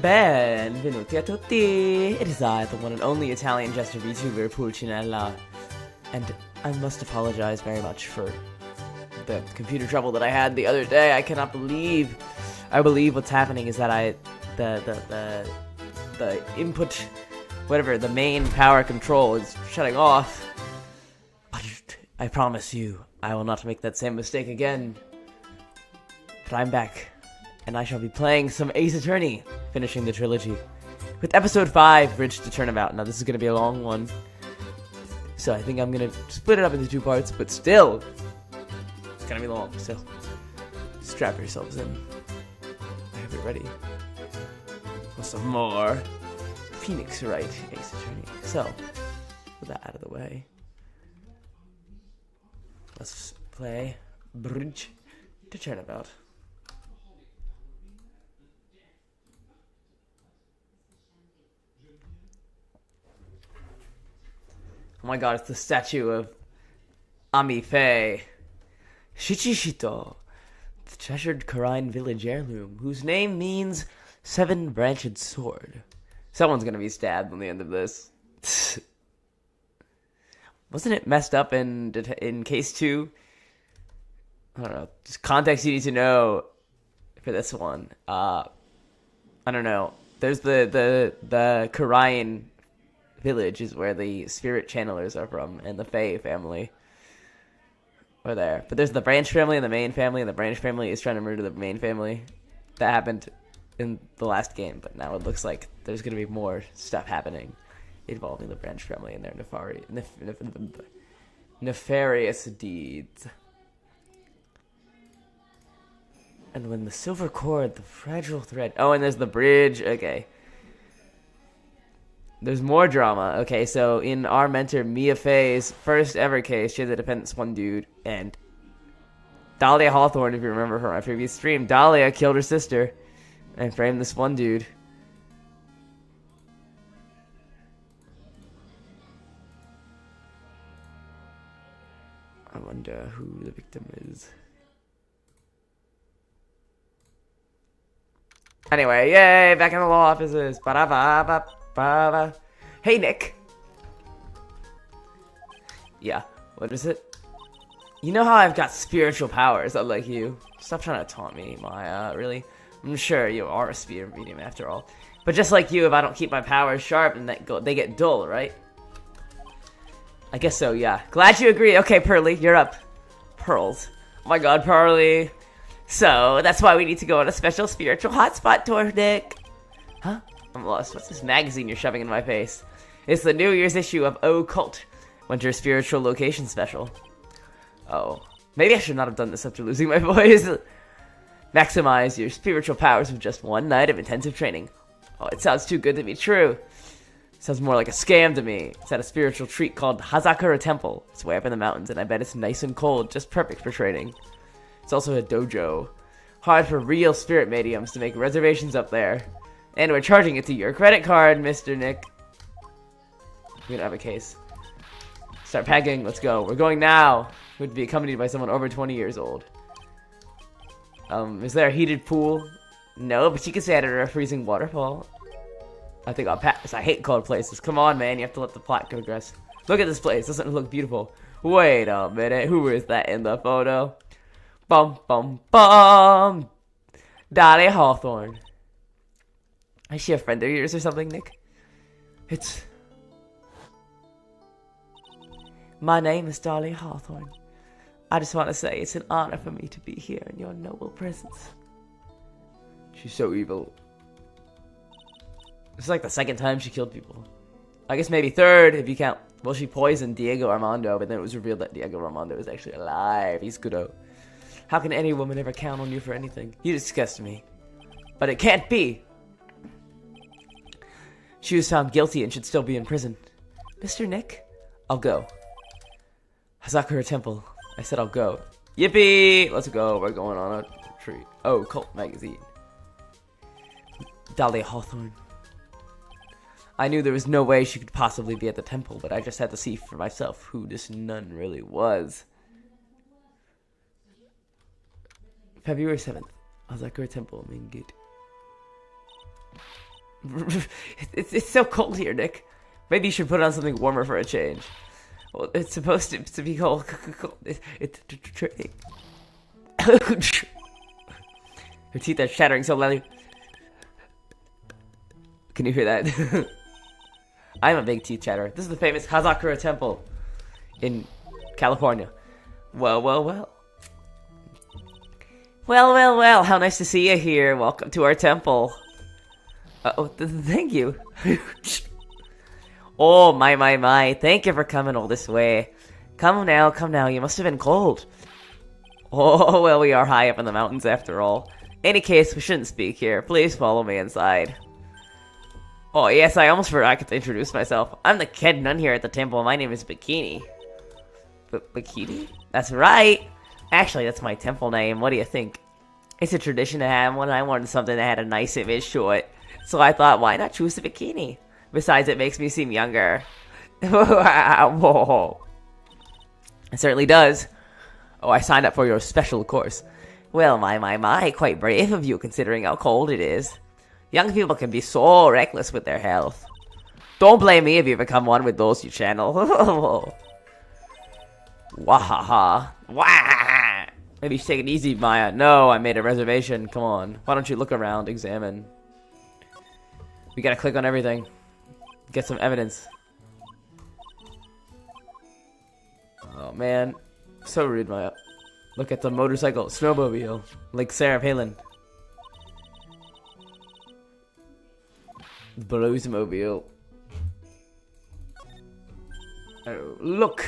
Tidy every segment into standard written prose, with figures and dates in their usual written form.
Benvenuti a tutti! It is I, the one and only Italian jester VTuber Pulcinella, and I must apologize very much for the computer trouble that I had the other day. I believe what's happening is that the input, whatever, the main power control is shutting off. But I promise you, I will not make that same mistake again. But I'm back, and I shall be playing some Ace Attorney, finishing the trilogy, with episode 5, Bridge to Turnabout. Now this is going to be a long one, so I think I'm going to split it up into 2 parts, but still, it's going to be long, so strap yourselves in. I hope you're ready for some more Phoenix Wright Ace Attorney. So, with that out of the way, let's play Bridge to Turnabout. Oh my god, it's the statue of Amife Shichishito, the treasured Karine village heirloom, whose name means 7-branched sword. Someone's gonna be stabbed on the end of this. Wasn't it messed up in case 2? I don't know. Just context you need to know for this one. I don't know. There's the Karine village is where the spirit channelers are from, and the Fae family are there. But there's the branch family and the main family, and the branch family is trying to murder the main family. That happened in the last game, but now it looks like there's going to be more stuff happening involving the branch family and their nefarious deeds. And when the silver cord, the fragile thread... Oh, and there's the bridge. Okay. There's more drama. Okay, so in our mentor Mia Fey's first ever case, she had to defend this one dude, and Dahlia Hawthorne, if you remember from my previous stream, Dahlia killed her sister and framed this one dude. I wonder who the victim is. Anyway, yay, back in the law offices. Ba-da-ba-ba-ba-ba. Hey, Nick. Yeah, what is it? You know how I've got spiritual powers, unlike you. Stop trying to taunt me, Maya, really. I'm sure you are a spirit medium after all. But just like you, if I don't keep my powers sharp, and they get dull, right? I guess so, yeah. Glad you agree. Okay, Pearly, you're up. Pearls. Oh my god, Pearly. So, that's why we need to go on a special spiritual hotspot tour, Nick. Huh? I'm lost. What's this magazine you're shoving in my face? It's the New Year's issue of Occult, Winter Spiritual Location Special. Oh. Maybe I should not have done this after losing my voice. Maximize your spiritual powers with just 1 night of intensive training. Oh, it sounds too good to be true. Sounds more like a scam to me. It's at a spiritual treat called Hazakura Temple. It's way up in the mountains, and I bet it's nice and cold, just perfect for training. It's also a dojo. Hard for real spirit mediums to make reservations up there. And we're charging it to your credit card, Mr. Nick. We don't have a case. Start packing, let's go. We're going now. We'd be accompanied by someone over 20 years old. Is there a heated pool? No, but you can stay at a freezing waterfall. I think I'll pass. I hate cold places. Come on, man, you have to let the plot progress. Look at this place, doesn't it look beautiful? Wait a minute, who is that in the photo? Bum, bum, bum! Dahlia Hawthorne. Is she a friend of yours or something, Nick? It's... My name is Dahlia Hawthorne. I just want to say it's an honor for me to be here in your noble presence. She's so evil. This is like the 2nd time she killed people. I guess maybe 3rd if you count... Well, she poisoned Diego Armando, but then it was revealed that Diego Armando is actually alive. He's good. How can any woman ever count on you for anything? You disgust me. But it can't be! She was found guilty and should still be in prison. Mr. Nick? I'll go. Hazakura Temple. I said I'll go. Yippee! Let's go. We're going on a treat. Oh, Cult Magazine. Dahlia Hawthorne. I knew there was no way she could possibly be at the temple, but I just had to see for myself who this nun really was. February 7th. Hazakura Temple, main gate. It's so cold here, Nick. Maybe you should put on something warmer for a change. Well, it's supposed to be cold. It's her teeth are shattering so loudly. Can you hear that? I'm a big teeth chatterer. This is the famous Hazakura Temple in California. Well, well, well. Well, well, well. How nice to see you here. Welcome to our temple. Thank you. Oh, my. Thank you for coming all this way. Come now. You must have been cold. Oh, well, we are high up in the mountains after all. Any case, we shouldn't speak here. Please follow me inside. Oh, yes, I almost forgot to introduce myself. I'm the Ked Nun here at the temple. My name is Bikini. Bikini? That's right. Actually, that's my temple name. What do you think? It's a tradition to have one. I wanted something that had a nice image to it. So I thought, why not choose the bikini? Besides, it makes me seem younger. Whoa. It certainly does. Oh, I signed up for your special course. Well, my, quite brave of you considering how cold it is. Young people can be so reckless with their health. Don't blame me if you become one with those you channel. Wahaha. Wah! Maybe you should take it easy, Maya. No, I made a reservation. Come on. Why don't you look around, examine. We gotta click on everything. Get some evidence. Oh, man. So rude, Maya. Look at the motorcycle. Snowmobile. Like Sarah Palin. Bluesmobile. Oh, look!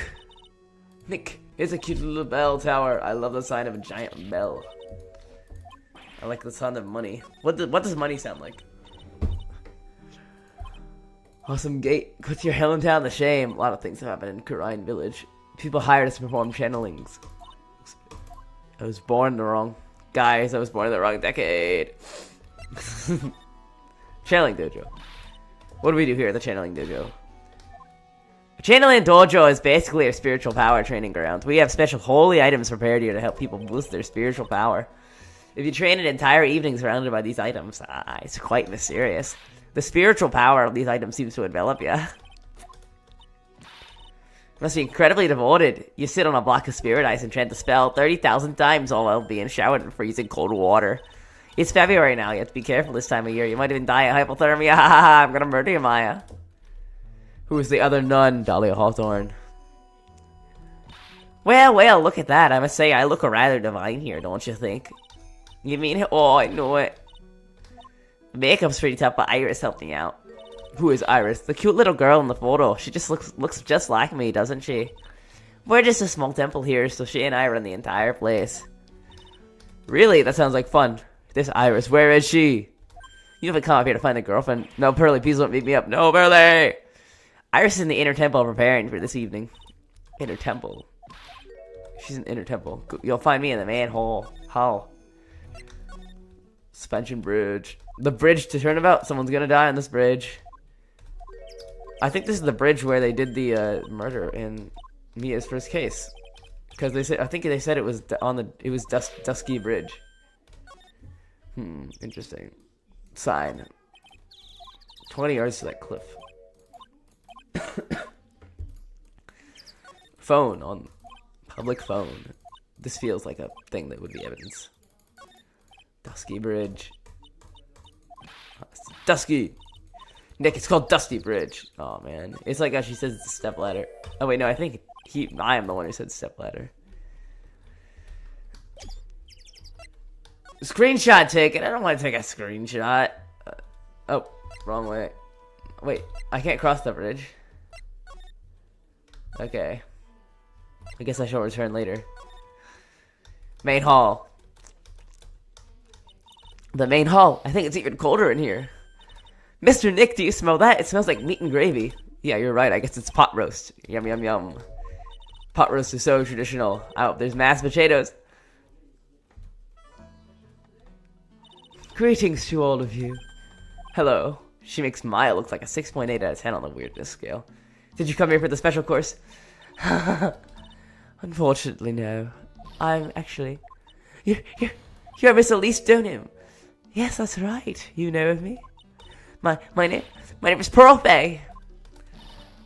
Nick, it's a cute little bell tower. I love the sign of a giant bell. I like the sound of money. What does money sound like? Awesome gate. Puts your Hometown to shame. A lot of things have happened in Kurine Village. People hired us to perform channelings. I was born in the wrong... Guys, I was born in the wrong decade. Channeling Dojo. What do we do here at the Channeling Dojo? A Channeling Dojo is basically a spiritual power training ground. We have special holy items prepared here to help people boost their spiritual power. If you train an entire evening surrounded by these items, it's quite mysterious. The spiritual power of these items seems to envelop you. Must be incredibly devoted. You sit on a block of spirit ice and chant the spell 30,000 times all while being showered in freezing cold water. It's February now. You have to be careful this time of year. You might even die of hypothermia. I'm gonna murder you, Maya. Who is the other nun? Dahlia Hawthorne. Well, look at that. I must say, I look rather divine here, don't you think? You mean it? Oh, I know it. The makeup's pretty tough, but Iris helped me out. Who is Iris? The cute little girl in the photo. She just looks just like me, doesn't she? We're just a small temple here, so she and I run the entire place. Really? That sounds like fun. This Iris, where is she? You haven't come up here to find a girlfriend. No, Pearly, please don't beat me up. No, Pearly! Iris is in the inner temple preparing for this evening. Inner temple. She's in inner temple. You'll find me in the manhole. Hall. Suspension bridge. The bridge to turnabout. Someone's gonna die on this bridge. I think this is the bridge where they did the murder in Mia's first case. Because they said, I think they said it was Dusky Bridge. Interesting. Sign. 20 yards to that cliff. Phone on public phone. This feels like a thing that would be evidence. Dusky Bridge. Dusky! Nick, it's called Dusty Bridge. Oh man. It's like how she says it's a stepladder. Oh wait, no, I think I am the one who said stepladder. Screenshot taken. I don't want to take a screenshot. Oh, wrong way. Wait, I can't cross the bridge. Okay. I guess I shall return later. Main hall. The main hall. I think it's even colder in here. Mr. Nick, do you smell that? It smells like meat and gravy. Yeah, you're right. I guess it's pot roast. Yum, yum, yum. Pot roast is so traditional. Oh, there's mashed potatoes. Greetings to all of you. Hello. She makes Maya look like a 6.8 out of 10 on the weirdness scale. Did you come here for the special course? Unfortunately, no. I'm actually... You're Miss Elise Donham. Yes, that's right. You know of me? My name is Pearlfey.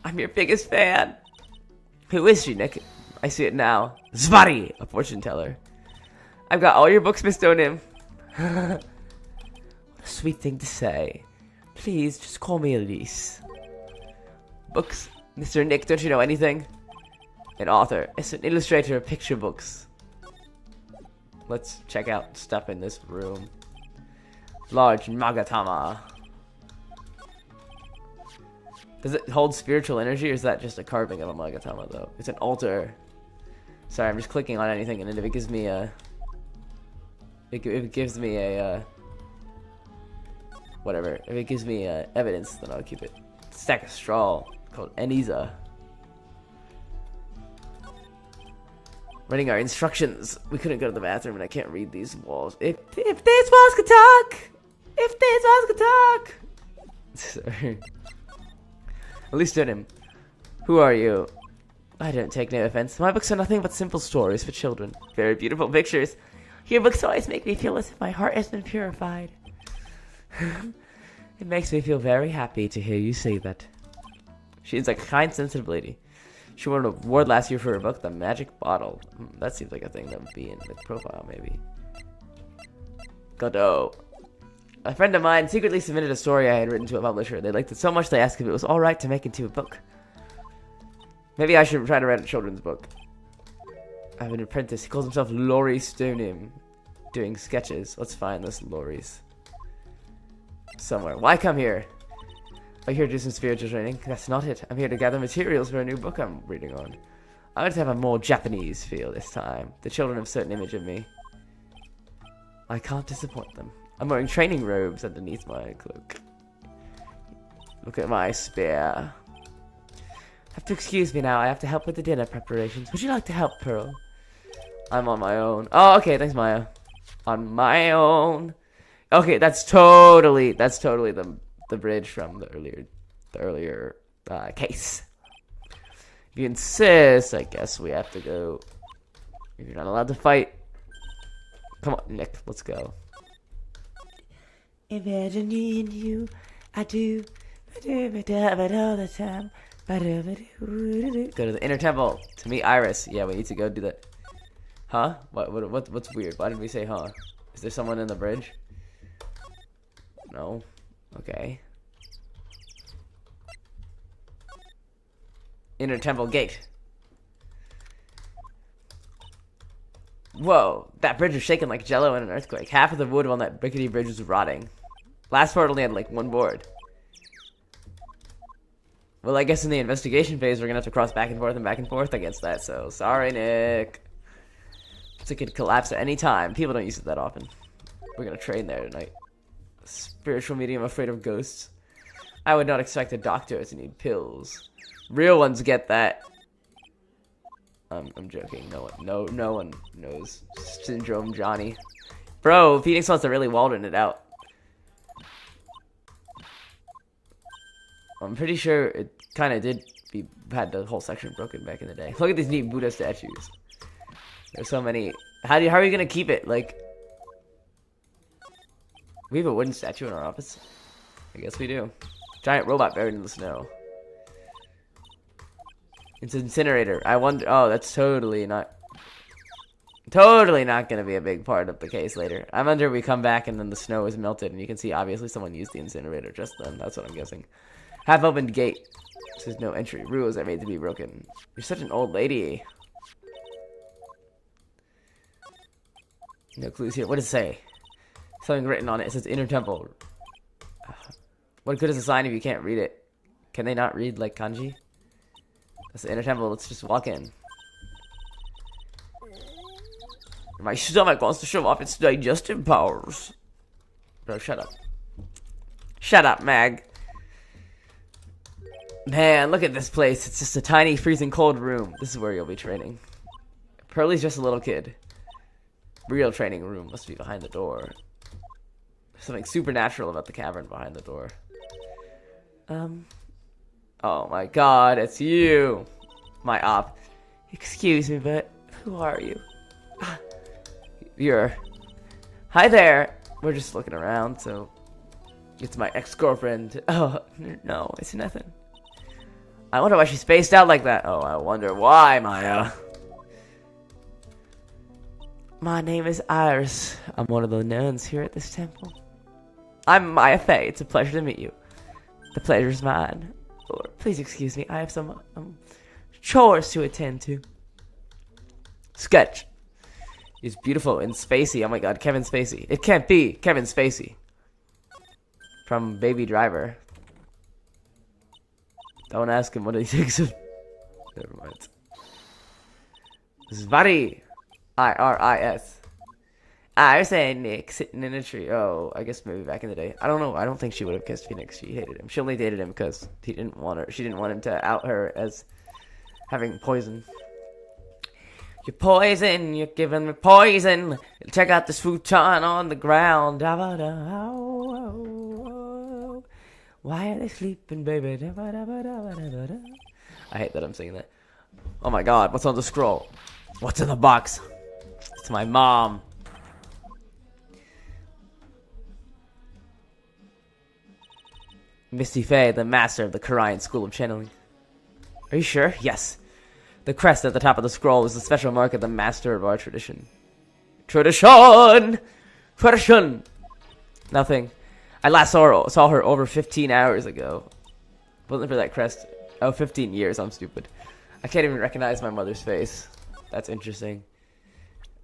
I'm your biggest fan. Who is she, Nick? I see it now. Zvari, a fortune teller. I've got all your books bestowed him. What a sweet thing to say. Please, just call me Elise. Books? Mr. Nick, don't you know anything? An author. It's an illustrator of picture books. Let's check out stuff in this room. Large Magatama. Does it hold spiritual energy, or is that just a carving of a Magatama, though? It's an altar. Sorry, I'm just clicking on anything, and if it gives me a... If it gives me a... whatever. If it gives me evidence, then I'll keep it. Stack of straw called Eniza. Reading our instructions. We couldn't go to the bathroom, and I can't read these walls. If these walls could talk! If these walls could talk! Sorry. At least did him. Who are you? I don't take no offense. My books are nothing but simple stories for children. Very beautiful pictures. Your books always make me feel as if my heart has been purified. It makes me feel very happy to hear you say that. She's a kind, sensitive lady. She won an award last year for her book, The Magic Bottle. That seems like a thing that would be in the profile, maybe. Godot. A friend of mine secretly submitted a story I had written to a publisher. They liked it so much they asked if it was alright to make it into a book. Maybe I should try to write a children's book. I have an apprentice. He calls himself Laurie Stoneham. Doing sketches. Let's find this Laurie's. Somewhere. Why come here? I'm here to do some spiritual training. That's not it. I'm here to gather materials for a new book I'm reading on. I want to have a more Japanese feel this time. The children have a certain image of me. I can't disappoint them. I'm wearing training robes underneath my cloak. Look at my spear. Have to excuse me now. I have to help with the dinner preparations. Would you like to help, Pearl? I'm on my own. Oh, okay. Thanks, Maya. On my own. Okay, that's totally the bridge from the earlier case. If you insist, I guess we have to go. You're not allowed to fight. Come on, Nick. Let's go. Imagining you, I do it all the time. Go to the inner temple to meet Iris. Yeah, we need to go do that. Huh? What's weird? Why did we say huh? Is there someone in the bridge? No. Okay. Inner temple gate. Whoa, that bridge was shaking like jello in an earthquake. Half of the wood on that rickety bridge was rotting. Last part only had like one board. Well, I guess in the investigation phase, we're gonna have to cross back and forth against that, so sorry, Nick. It could collapse at any time. People don't use it that often. We're gonna train there tonight. Spiritual medium afraid of ghosts. I would not expect a doctor to need pills. Real ones get that. I'm joking. No one knows Syndrome Johnny. Bro, Phoenix wants to really Walden it out. I'm pretty sure it kind of had the whole section broken back in the day. Look at these neat Buddha statues. There's so many. How are you gonna keep it? Like, we have a wooden statue in our office. I guess we do. Giant robot buried in the snow. It's an incinerator. I wonder. Oh, that's totally not gonna be a big part of the case later. I wonder we come back and then the snow is melted and you can see obviously someone used the incinerator just then. That's what I'm guessing. Half opened gate. Says no entry. Rules are made to be broken. You're such an old lady. No clues here. What does it say? Something written on it. It says inner temple. What good is a sign if you can't read it? Can they not read like kanji? That's the inner temple. Let's just walk in. My stomach wants to show off its digestive powers. Bro, shut up. Shut up, Mag. Man, look at this place. It's just a tiny, freezing cold room. This is where you'll be training. Pearlie's just a little kid. Real training room must be behind the door. There's something supernatural about the cavern behind the door. Oh my god, it's you! My op. Excuse me, but who are you? You're... Hi there! We're just looking around, so... It's my ex-girlfriend. Oh, no, it's nothing. I wonder why she spaced out like that. Oh, I wonder why, Maya. My name is Iris. I'm one of the nuns here at this temple. I'm Maya Fey. It's a pleasure to meet you. The pleasure's mine. Lord, please excuse me. I have some chores to attend to. Sketch. He's beautiful and spacey. Oh my god, Kevin Spacey. It can't be Kevin Spacey. From Baby Driver. Don't ask him what he thinks of. Never mind. Zvati. I-R-I-S. Iris and Nick sitting in a tree. Oh, I guess maybe back in the day. I don't know. I don't think she would have kissed Phoenix. She hated him. She only dated him because he didn't want her. She didn't want him to out her as having poison. You're poison. You're giving me poison. Check out this futon on the ground. Why are they sleeping, baby? I hate that I'm singing that. Oh my god, what's on the scroll? What's in the box? It's my mom. Misty Fey, the master of the Karayan School of Channeling. Are you sure? Yes. The crest at the top of the scroll is the special mark of the master of our tradition. Tradition! Tradition! Nothing. I last saw her over 15 hours ago. Wasn't for that crest. Oh, 15 years. I'm stupid. I can't even recognize my mother's face. That's interesting.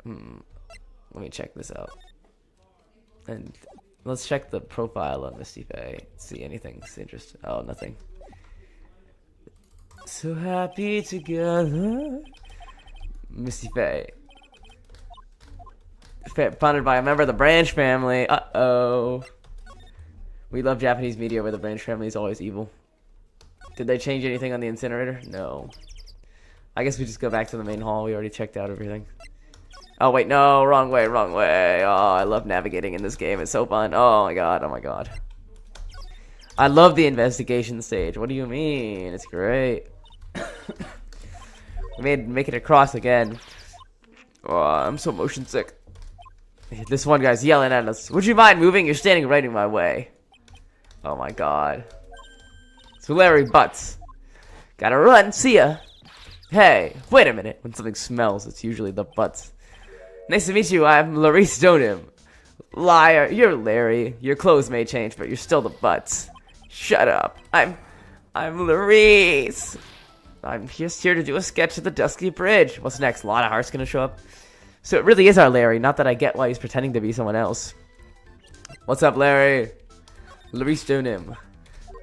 Let me check this out. And let's check the profile of Misty Fey. See anything's interesting. Oh, nothing. So happy together. Misty Fey. Founded by a member of the Branch family. Uh-oh. We love Japanese media where the Branch family is always evil. Did they change anything on the incinerator? No. I guess we just go back to the main hall. We already checked out everything. Oh, wait, no. Wrong way, wrong way. Oh, I love navigating in this game. It's so fun. Oh, my God. Oh, my God. I love the investigation stage. What do you mean? It's great. We make it across again. Oh, I'm so motion sick. This one guy's yelling at us. Would you mind moving? You're standing right in my way. Oh my god. It's Larry Butts. Gotta run. See ya. Hey, wait a minute. When something smells, it's usually the butts. Nice to meet you. I'm Larice Donim. Liar. You're Larry. Your clothes may change, but you're still the butts. Shut up. I'm Larice. I'm just here to do a sketch of the Dusky Bridge. What's next? A lot of hearts gonna show up. So it really is our Larry. Not that I get why he's pretending to be someone else. What's up, Larry? Larice Donim.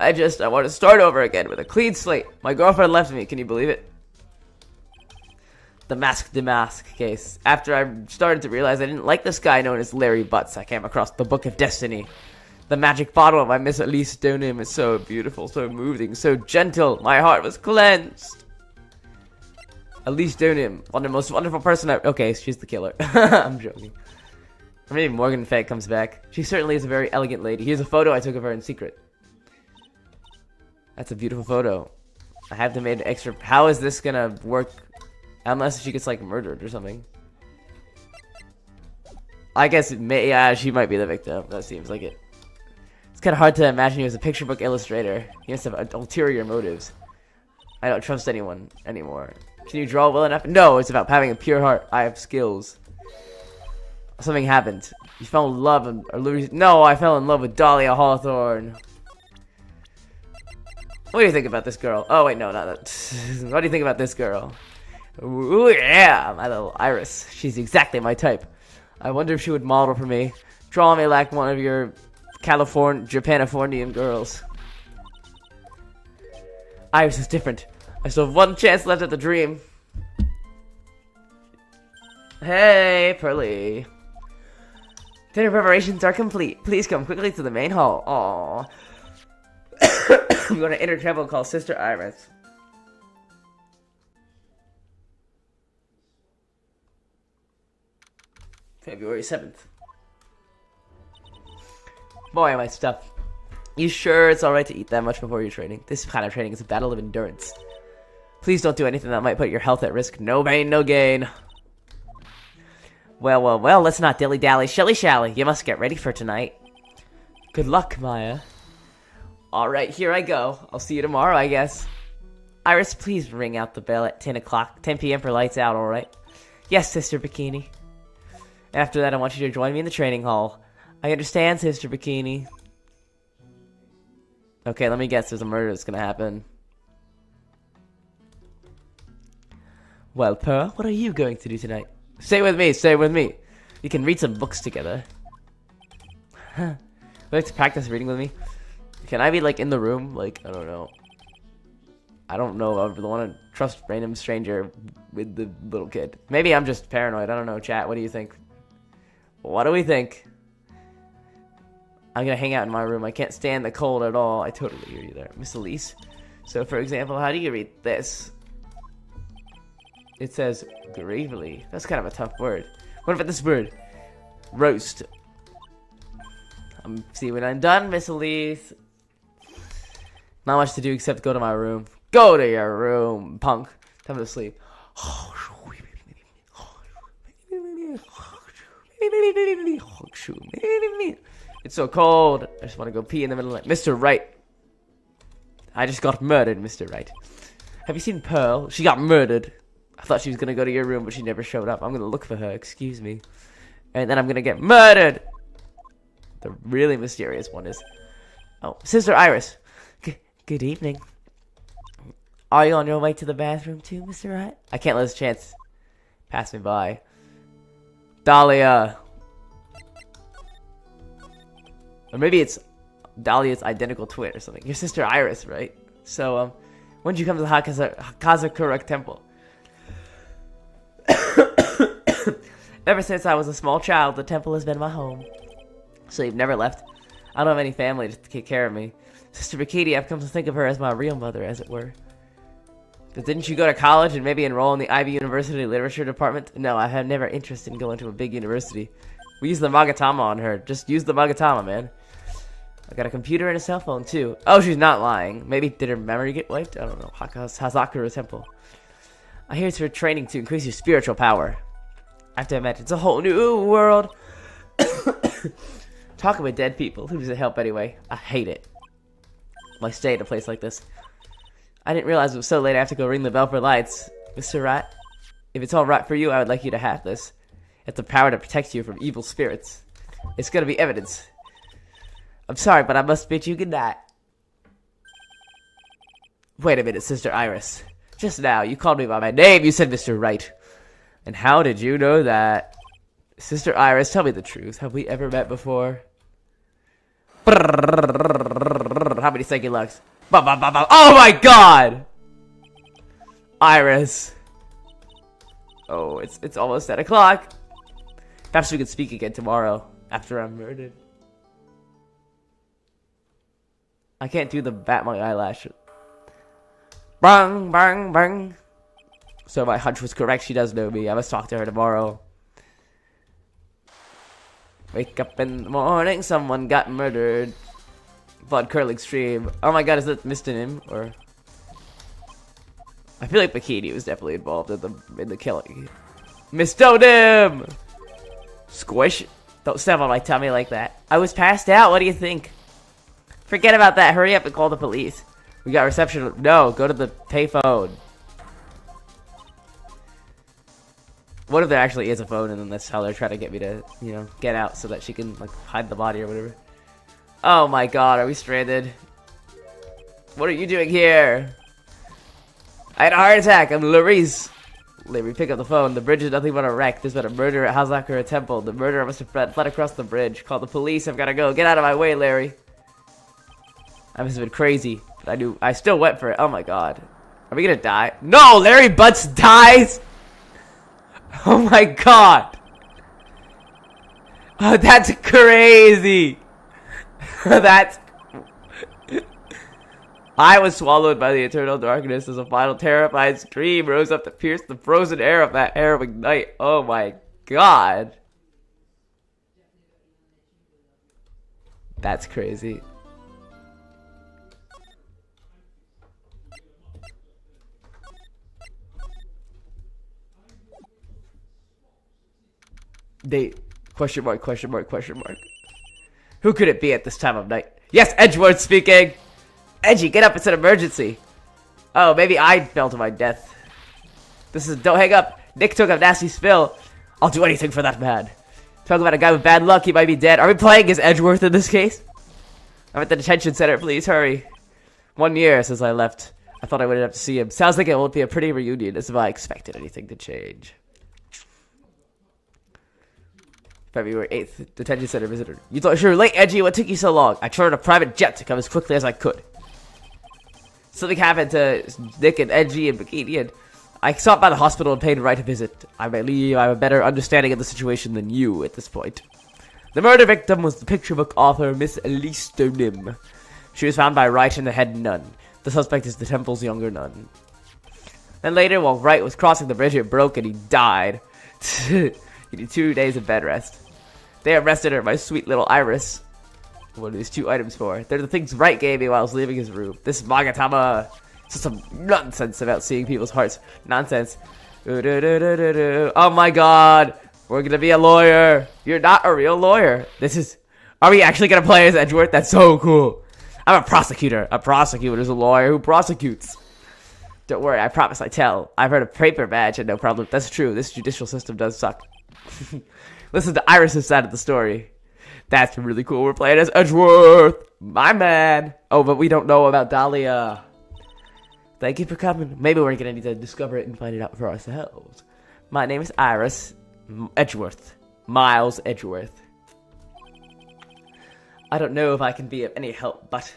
I want to start over again with a clean slate. My girlfriend left me. Can you believe it? The Mask case. After I started to realize I didn't like this guy known as Larry Butts, I came across the Book of Destiny. The magic bottle by Miss Elise Donim is so beautiful, so moving, so gentle. My heart was cleansed. Elise Donim, one of the most wonderful person I've... Okay, she's the killer. I'm joking. Or maybe Morgan Fay comes back. She certainly is a very elegant lady. Here's a photo I took of her in secret. That's a beautiful photo. I have to make an extra... How is this gonna work? Unless she gets, like, murdered or something. I guess it may... Yeah, she might be the victim. That seems like it. It's kind of hard to imagine he was a picture book illustrator. He must have ulterior motives. I don't trust anyone anymore. Can you draw well enough? No, it's about having a pure heart. I have skills. Something happened. You fell in love with... No, I fell in love with Dahlia Hawthorne. What do you think about this girl? Oh, wait, no, not that. What do you think about this girl? Ooh, yeah, my little Iris. She's exactly my type. I wonder if she would model for me. Draw me like one of your Japanifornian girls. Iris is different. I still have one chance left at the dream. Hey, Pearly. Dinner preparations are complete. Please come quickly to the main hall. Aww. I'm going to enter travel call Sister Iris. February 7th. Boy, am I stuffed. You sure it's alright to eat that much before your training? This kind of training is a battle of endurance. Please don't do anything that might put your health at risk. No pain, no gain. Well, let's not dilly-dally, shilly-shally. You must get ready for tonight. Good luck, Maya. Alright, here I go. I'll see you tomorrow, I guess. Iris, please ring out the bell at 10 p.m. for lights out, alright? Yes, Sister Bikini. After that, I want you to join me in the training hall. I understand, Sister Bikini. Okay, let me guess. There's a murder that's gonna happen. Well, Pearl, what are you going to do tonight? Stay with me, stay with me. You can read some books together. Would you like to practice reading with me? Can I be, like, in the room? Like, I don't know. I don't know. I don't want to trust random stranger with the little kid. Maybe I'm just paranoid. I don't know. Chat, what do you think? What do we think? I'm gonna hang out in my room. I can't stand the cold at all. I totally hear you there, Miss Elise. So, for example, how do you read this? It says gravely. That's kind of a tough word. What about this word? Roast. See, when I'm done, Miss Elise. Not much to do except go to my room. Go to your room, punk. Time to sleep. It's so cold. I just want to go pee in the middle of the night. Mr. Wright. I just got murdered, Mr. Wright. Have you seen Pearl? She got murdered. I thought she was going to go to your room, but she never showed up. I'm going to look for her. Excuse me. And then I'm going to get murdered. The really mysterious one is... Oh, Sister Iris. Good evening. Are you on your way to the bathroom too, Mr. Wright? I can't let this chance pass me by. Dahlia. Or maybe it's Dahlia's identical twin or something. Your sister Iris, right? So, when did you come to the Hazakura Temple? Ever since I was a small child, the temple has been my home. So you've never left? I don't have any family to take care of me. Sister Bikini, I've come to think of her as my real mother, as it were. But didn't you go to college and maybe enroll in the Ivy University Literature Department? No, I have never interest in going to a big university. We use the Magatama on her. Just use the Magatama, man. I got a computer and a cell phone, too. Oh, she's not lying. Maybe did her memory get wiped? I don't know. Hazakura Temple. I hear it's for training to increase your spiritual power. I have to imagine it's a whole new world. Talking with dead people. Who does it help anyway? I hate it. Why stay at a place like this? I didn't realize it was so late I have to go ring the bell for lights. Mr. Rat, if it's alright for you, I would like you to have this. It's the power to protect you from evil spirits. It's gonna be evidence. I'm sorry, but I must bid you good night. Wait a minute, Sister Iris. Just now, you called me by my name. You said Mr. Wright. And how did you know that? Sister Iris, tell me the truth. Have we ever met before? How many second locks? Oh my god! Iris. Oh, it's almost 10 o'clock. Perhaps we could speak again tomorrow after I'm murdered. I can't do the bat my eyelash. Bang, bang, bang. So my hunch was correct. She does know me. I must talk to her tomorrow. Wake up in the morning. Someone got murdered. Blood curling stream. Oh my god, is that Mistonym? Or I feel like Bikini was definitely involved in the killing. Mistonym! Squish. Don't step on my tummy like that. I was passed out. What do you think? Forget about that. Hurry up and call the police. We got reception. No, go to the payphone. What if there actually is a phone and then that's how they're trying to get me to, you know, get out so that she can, like, hide the body or whatever. Oh my god, are we stranded? What are you doing here? I had a heart attack. I'm Larry's. Larry, pick up the phone. The bridge is nothing but a wreck. There's been a murder at Hazakura Temple. The murderer must have fled across the bridge. Call the police. I've got to go. Get out of my way, Larry. I must have been crazy, but I still went for it. Oh my god. Are we gonna die? No, Larry Butts dies. Oh my god. Oh, that's crazy. That's... I was swallowed by the eternal darkness as a final terrified scream rose up to pierce the frozen air of that harrowing night. Oh my god. That's crazy. Date. Question mark, question mark, question mark. Who could it be at this time of night? Yes, Edgeworth speaking! Edgy, get up, it's an emergency. Oh, maybe I fell to my death. Don't hang up. Nick took a nasty spill. I'll do anything for that man. Talk about a guy with bad luck, he might be dead. Are we playing as Edgeworth in this case? I'm at the detention center, please hurry. 1 year since I left. I thought I wouldn't have to see him. Sounds like it won't be a pretty reunion, as if I expected anything to change. February 8th, detention center visitor. You thought you were late, Edgy? What took you so long? I chartered a private jet to come as quickly as I could. Something happened to Nick and Edgy and Bikini, and I stopped by the hospital and paid a right to visit. I believe I have a better understanding of the situation than you at this point. The murder victim was the picture book author Miss Elise Nim. She was found by Wright and the head nun. The suspect is the temple's younger nun. Then later, while Wright was crossing the bridge, it broke and he died. He needed 2 days of bed rest. They arrested her, my sweet little Iris. What are these 2 items for? They're the things Wright gave me while I was leaving his room. This Magatama. It's just some nonsense about seeing people's hearts. Nonsense. Oh my god. We're gonna be a lawyer. You're not a real lawyer. Are we actually gonna play as Edgeworth? That's so cool. I'm a prosecutor. A prosecutor is a lawyer who prosecutes. Don't worry, I promise I tell. I've heard of paper badge and no problem. That's true. This judicial system does suck. Listen to Iris' side of the story. That's really cool. We're playing as Edgeworth. My man. Oh, but we don't know about Dahlia. Thank you for coming. Maybe we're gonna need to discover it and find it out for ourselves. My name is Iris Edgeworth. Miles Edgeworth. I don't know if I can be of any help, but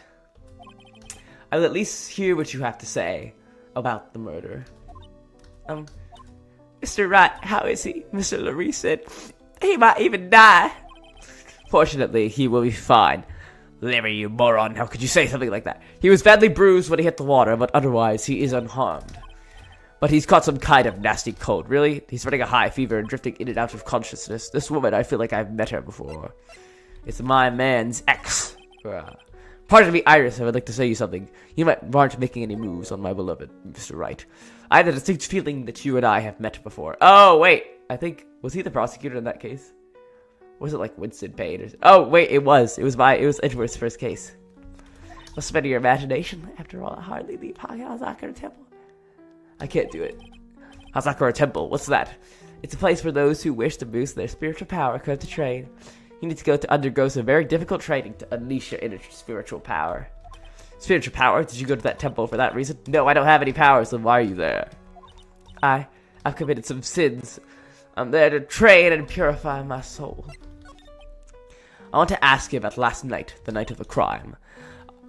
I'll at least hear what you have to say about the murder. Mr. Wright, how is he? Mr. Larry said he might even die. Fortunately, he will be fine. Larry, you moron, how could you say something like that? He was badly bruised when he hit the water, but otherwise he is unharmed. But he's caught some kind of nasty cold. Really? He's running a high fever and drifting in and out of consciousness. This woman, I feel like I've met her before. It's my man's ex. Pardon me, Iris, I would like to say you something. You aren't making any moves on my beloved Mr. Wright. I had a distinct feeling that you and I have met before. Oh, wait. I think, was he the prosecutor in that case? Or was it like Winston Payne? Oh, wait, it was. It was Edgeworth's first case. Must have been your imagination. After all, I hardly leave Hazakura Temple. I can't do it. Hazakura Temple, what's that? It's a place for those who wish to boost their spiritual power come to train. You need to undergo some very difficult training to unleash your inner spiritual power. Spiritual power? Did you go to that temple for that reason? No, I don't have any powers, then why are you there? I've committed some sins. I'm there to train and purify my soul. I want to ask you about last night, the night of the crime.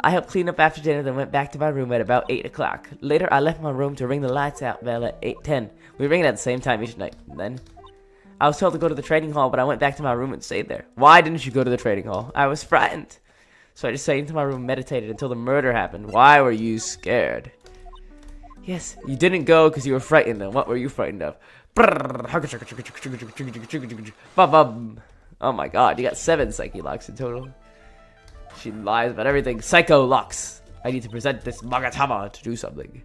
I helped clean up after dinner, then went back to my room at about 8 o'clock. Later, I left my room to ring the lights out bell at 8:10. We ring it at the same time each night. And then I was told to go to the training hall, but I went back to my room and stayed there. Why didn't you go to the training hall? I was frightened. So I just stayed into my room and meditated until the murder happened. Why were you scared? Yes, you didn't go because you were frightened. And what were you frightened of? Oh my god, you got 7 Psyche locks in total. She lies about everything. Psycho locks. I need to present this Magatama to do something.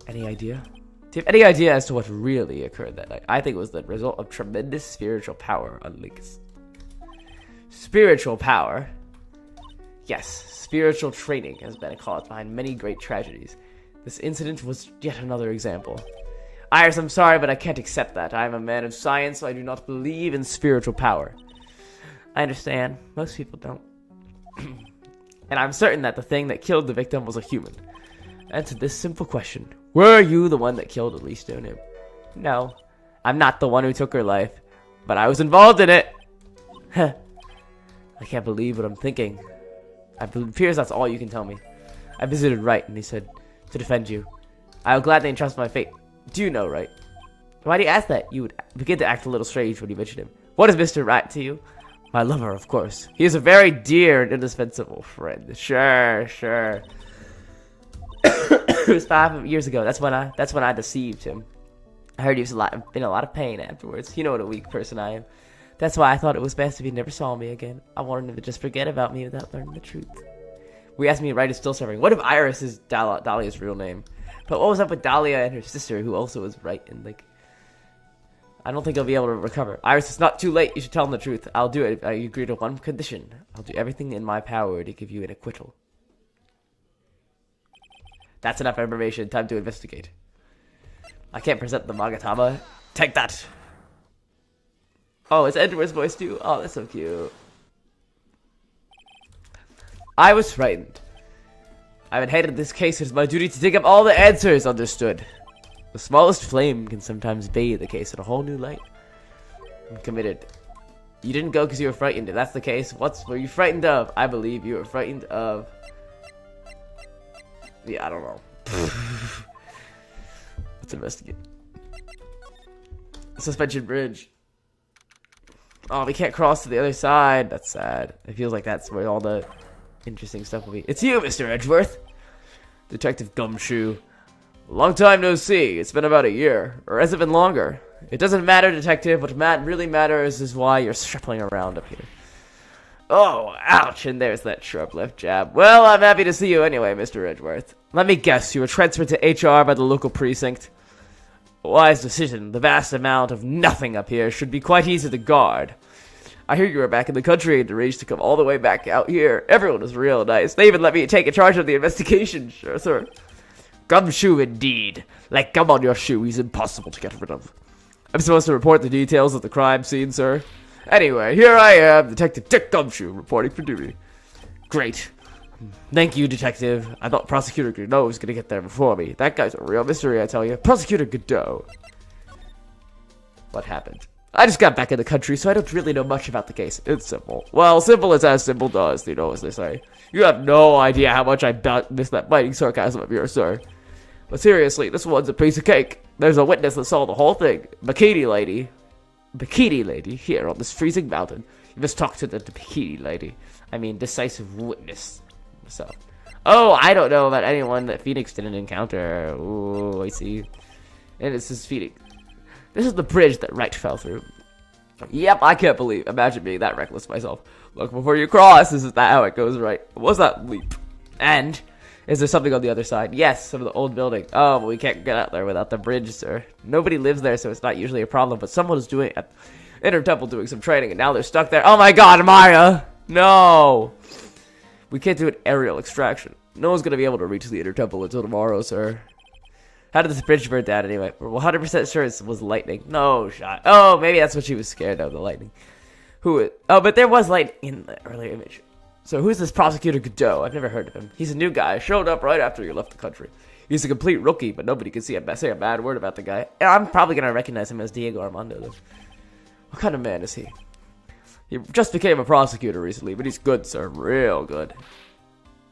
Any idea? Do you have any idea as to what really occurred that night? I think it was the result of tremendous spiritual power unleashed. Spiritual power? Yes, spiritual training has been a cause behind many great tragedies. This incident was yet another example. Iris, I'm sorry, but I can't accept that. I am a man of science, so I do not believe in spiritual power. I understand. Most people don't. And I'm certain that the thing that killed the victim was a human. Answer this simple question. Were you the one that killed Elise Donim? No. I'm not the one who took her life. But I was involved in it. I can't believe what I'm thinking. It appears that's all you can tell me. I visited Wright, and he said, to defend you. I will gladly entrust my fate. Do you know Wright? Why do you ask that? You would begin to act a little strange when you mentioned him. What is Mr. Wright to you? My lover, of course. He is a very dear and indispensable friend. Sure. It was 5 years ago. That's when I deceived him. I heard he was in a lot of pain afterwards. You know what a weak person I am. That's why I thought it was best if he never saw me again. I wanted him to just forget about me without learning the truth. We asked me if Wright is still serving. What if Iris is Dahlia's real name? But what was up with Dahlia and her sister, who also was Wright? And like, I don't think he'll be able to recover. Iris, it's not too late. You should tell him the truth. I'll do it. I agree to one condition. I'll do everything in my power to give you an acquittal. That's enough information. Time to investigate. I can't present the Magatama. Take that. Oh, it's Edward's voice too. Oh, that's so cute. I was frightened. I've been hated this case. It's my duty to dig up all the answers. Understood. The smallest flame can sometimes bathe the case in a whole new light. I'm committed. You didn't go because you were frightened. If that's the case, what were you frightened of? I believe you were frightened of... Yeah, I don't know. Let's investigate. Suspension bridge. Oh, we can't cross to the other side. That's sad. It feels like that's where all the interesting stuff will be. It's you, Mr. Edgeworth. Detective Gumshoe. Long time no see. It's been about a year. Or has it been longer? It doesn't matter, Detective. What really matters is why you're shuffling around up here. Oh, ouch. And there's that sharp left jab. Well, I'm happy to see you anyway, Mr. Edgeworth. Let me guess. You were transferred to HR by the local precinct. Wise decision. The vast amount of nothing up here should be quite easy to guard. I hear you were back in the country and arranged to come all the way back out here. Everyone was real nice. They even let me take charge of the investigation. Sure, sir. Gumshoe indeed. Like gum on your shoe, he's impossible to get rid of. I'm supposed to report the details of the crime scene, sir. Anyway, here I am, Detective Dick Gumshoe, reporting for duty. Great. Thank you, Detective. I thought Prosecutor Godot was gonna get there before me. That guy's a real mystery, I tell you. Prosecutor Godot. What happened? I just got back in the country, so I don't really know much about the case. It's simple. Well, simple is as simple does, you know, as they say. You have no idea how much I missed that biting sarcasm of yours, sir. But seriously, this one's a piece of cake. There's a witness that saw the whole thing. Bikini lady, here on this freezing mountain. You must talk to the bikini lady. I mean, decisive witness. So, oh, I don't know about anyone that Phoenix didn't encounter. Ooh, I see. And it's his Phoenix. This is the bridge that Wright fell through. Yep, I can't believe. Imagine being that reckless myself. Look before you cross. This is not how it goes, right? What's that leap? And is there something on the other side? Yes, some of the old building. Oh, but we can't get out there without the bridge, sir. Nobody lives there, so it's not usually a problem. But someone is doing at Inner Temple doing some training, and now they're stuck there. Oh my God, Maya! No, we can't do an aerial extraction. No one's gonna be able to reach the Inner Temple until tomorrow, sir. How did this bridge burn down anyway? We're 100% sure it was lightning. No shot. Oh, maybe that's what she was scared of, the lightning. Oh, but there was lightning in the earlier image. So who's this Prosecutor Godot? I've never heard of him. He's a new guy. Showed up right after you left the country. He's a complete rookie, but nobody can say a bad word about the guy. And I'm probably going to recognize him as Diego Armando, though. What kind of man is he? He just became a prosecutor recently, but he's good, sir. Real good.